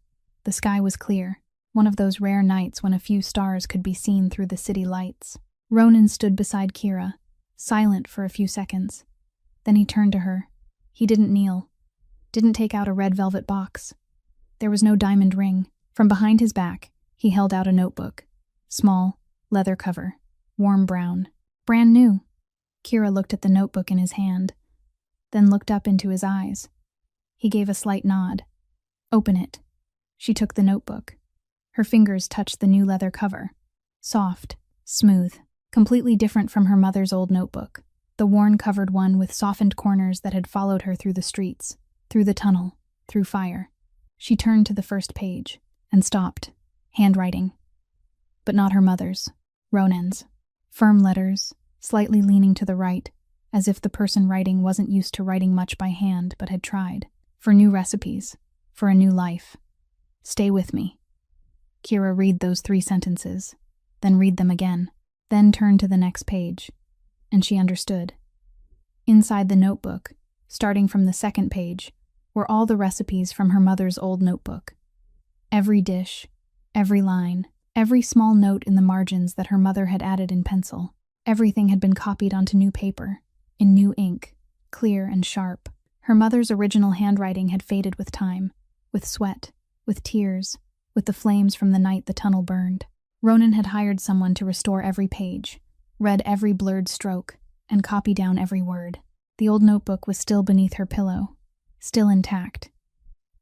The sky was clear, one of those rare nights when a few stars could be seen through the city lights. Ronan stood beside Kira, silent for a few seconds. Then he turned to her. He didn't kneel, didn't take out a red velvet box. There was no diamond ring. From behind his back, he held out a notebook. Small, leather cover, warm brown, brand new. Kira looked at the notebook in his hand, then looked up into his eyes. He gave a slight nod. "Open it." She took the notebook. Her fingers touched the new leather cover. Soft, smooth, completely different from her mother's old notebook. The worn-covered one with softened corners that had followed her through the streets, through the tunnel, through fire. She turned to the first page and stopped, handwriting. But not her mother's, Ronan's. Firm letters, slightly leaning to the right, as if the person writing wasn't used to writing much by hand but had tried. For new recipes, for a new life. "Stay with me." Kira read those 3 sentences, then read them again, then turned to the next page, and she understood. Inside the notebook, starting from the 2nd page, were all the recipes from her mother's old notebook. Every dish, every line, every small note in the margins that her mother had added in pencil. Everything had been copied onto new paper, in new ink, clear and sharp. Her mother's original handwriting had faded with time, with sweat, with tears, with the flames from the night the tunnel burned. Ronan had hired someone to restore every page, read every blurred stroke, and copy down every word. The old notebook was still beneath her pillow, still intact.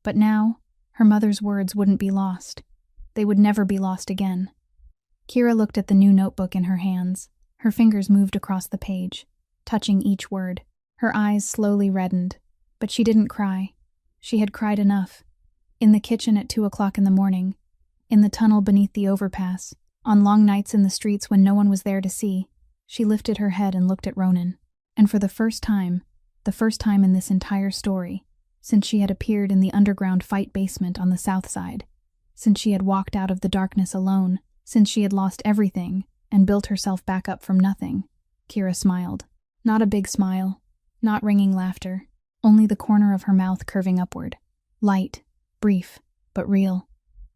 But now, her mother's words wouldn't be lost. They would never be lost again. Kira looked at the new notebook in her hands. Her fingers moved across the page, touching each word. Her eyes slowly reddened, but she didn't cry. She had cried enough. In the kitchen at 2 o'clock in the morning, in the tunnel beneath the overpass, on long nights in the streets when no one was there to see, she lifted her head and looked at Ronan. And for the first time in this entire story, since she had appeared in the underground fight basement on the south side, since she had walked out of the darkness alone, since she had lost everything and built herself back up from nothing, Kira smiled. Not a big smile, not ringing laughter, only the corner of her mouth curving upward. Light, brief, but real.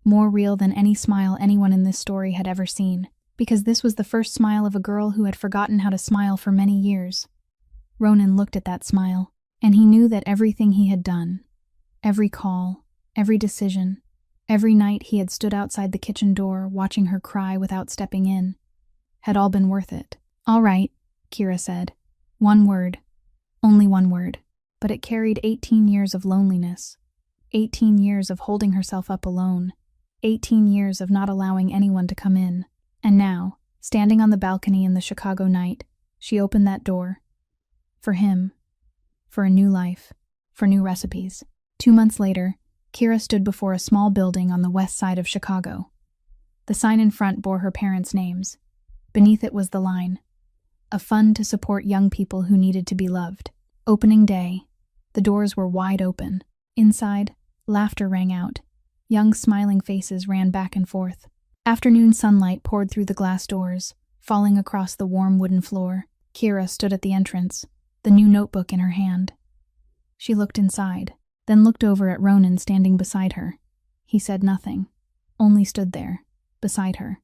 More real than any smile anyone in this story had ever seen, because this was the first smile of a girl who had forgotten how to smile for many years. Ronan looked at that smile, and he knew that everything he had done, every call, every decision, every night he had stood outside the kitchen door watching her cry without stepping in, had all been worth it. "All right," Kira said. One word. Only one word. But it carried 18 years of loneliness. 18 years of holding herself up alone. 18 years of not allowing anyone to come in. And now, standing on the balcony in the Chicago night, she opened that door. For him. For a new life. For new recipes. 2 months later, Kira stood before a small building on the west side of Chicago. The sign in front bore her parents' names. Beneath it was the line, "A fund to support young people who needed to be loved." Opening day. The doors were wide open. Inside, laughter rang out. Young smiling faces ran back and forth. Afternoon sunlight poured through the glass doors, falling across the warm wooden floor. Kira stood at the entrance, the new notebook in her hand. She looked inside, then looked over at Ronan standing beside her. He said nothing, only stood there, beside her.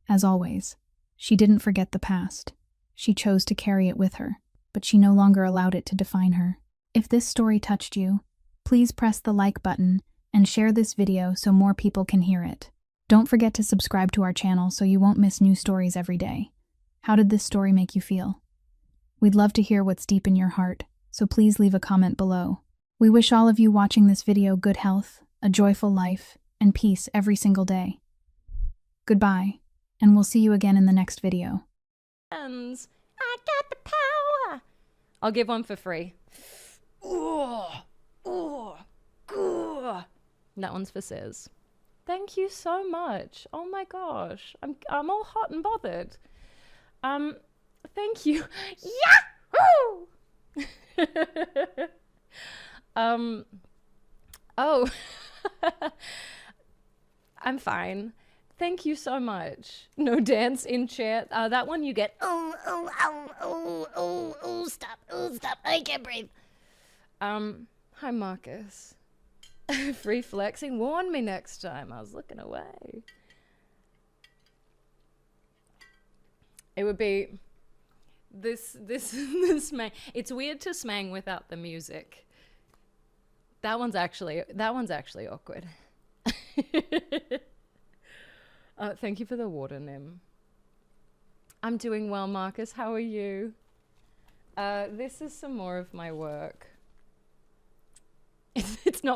As always, she didn't forget the past. She chose to carry it with her, but she no longer allowed it to define her. If this story touched you, please press the like button and share this video so more people can hear it. Don't forget to subscribe to our channel so you won't miss new stories every day. How did this story make you feel? We'd love to hear what's deep in your heart, so please leave a comment below. We wish all of you watching this video good health, a joyful life, and peace every single day. Goodbye, and we'll see you again in the next video. I got the power. I'll give one for free. Ooh, ooh, ooh. That one's for Sis. Thank you so much. Oh my gosh, I'm all hot and bothered. Thank you. Yahoo! Oh, I'm fine. Thank you so much. No dance in chat. That one you get. Stop. I can't breathe. Hi Marcus. Free flexing. Warn me next time. I was looking away. It would be this smang. It's weird to smang without the music. That one's actually awkward. Thank you for the water, Nim. I'm doing well, Marcus. How are you? This is some more of my work. It's not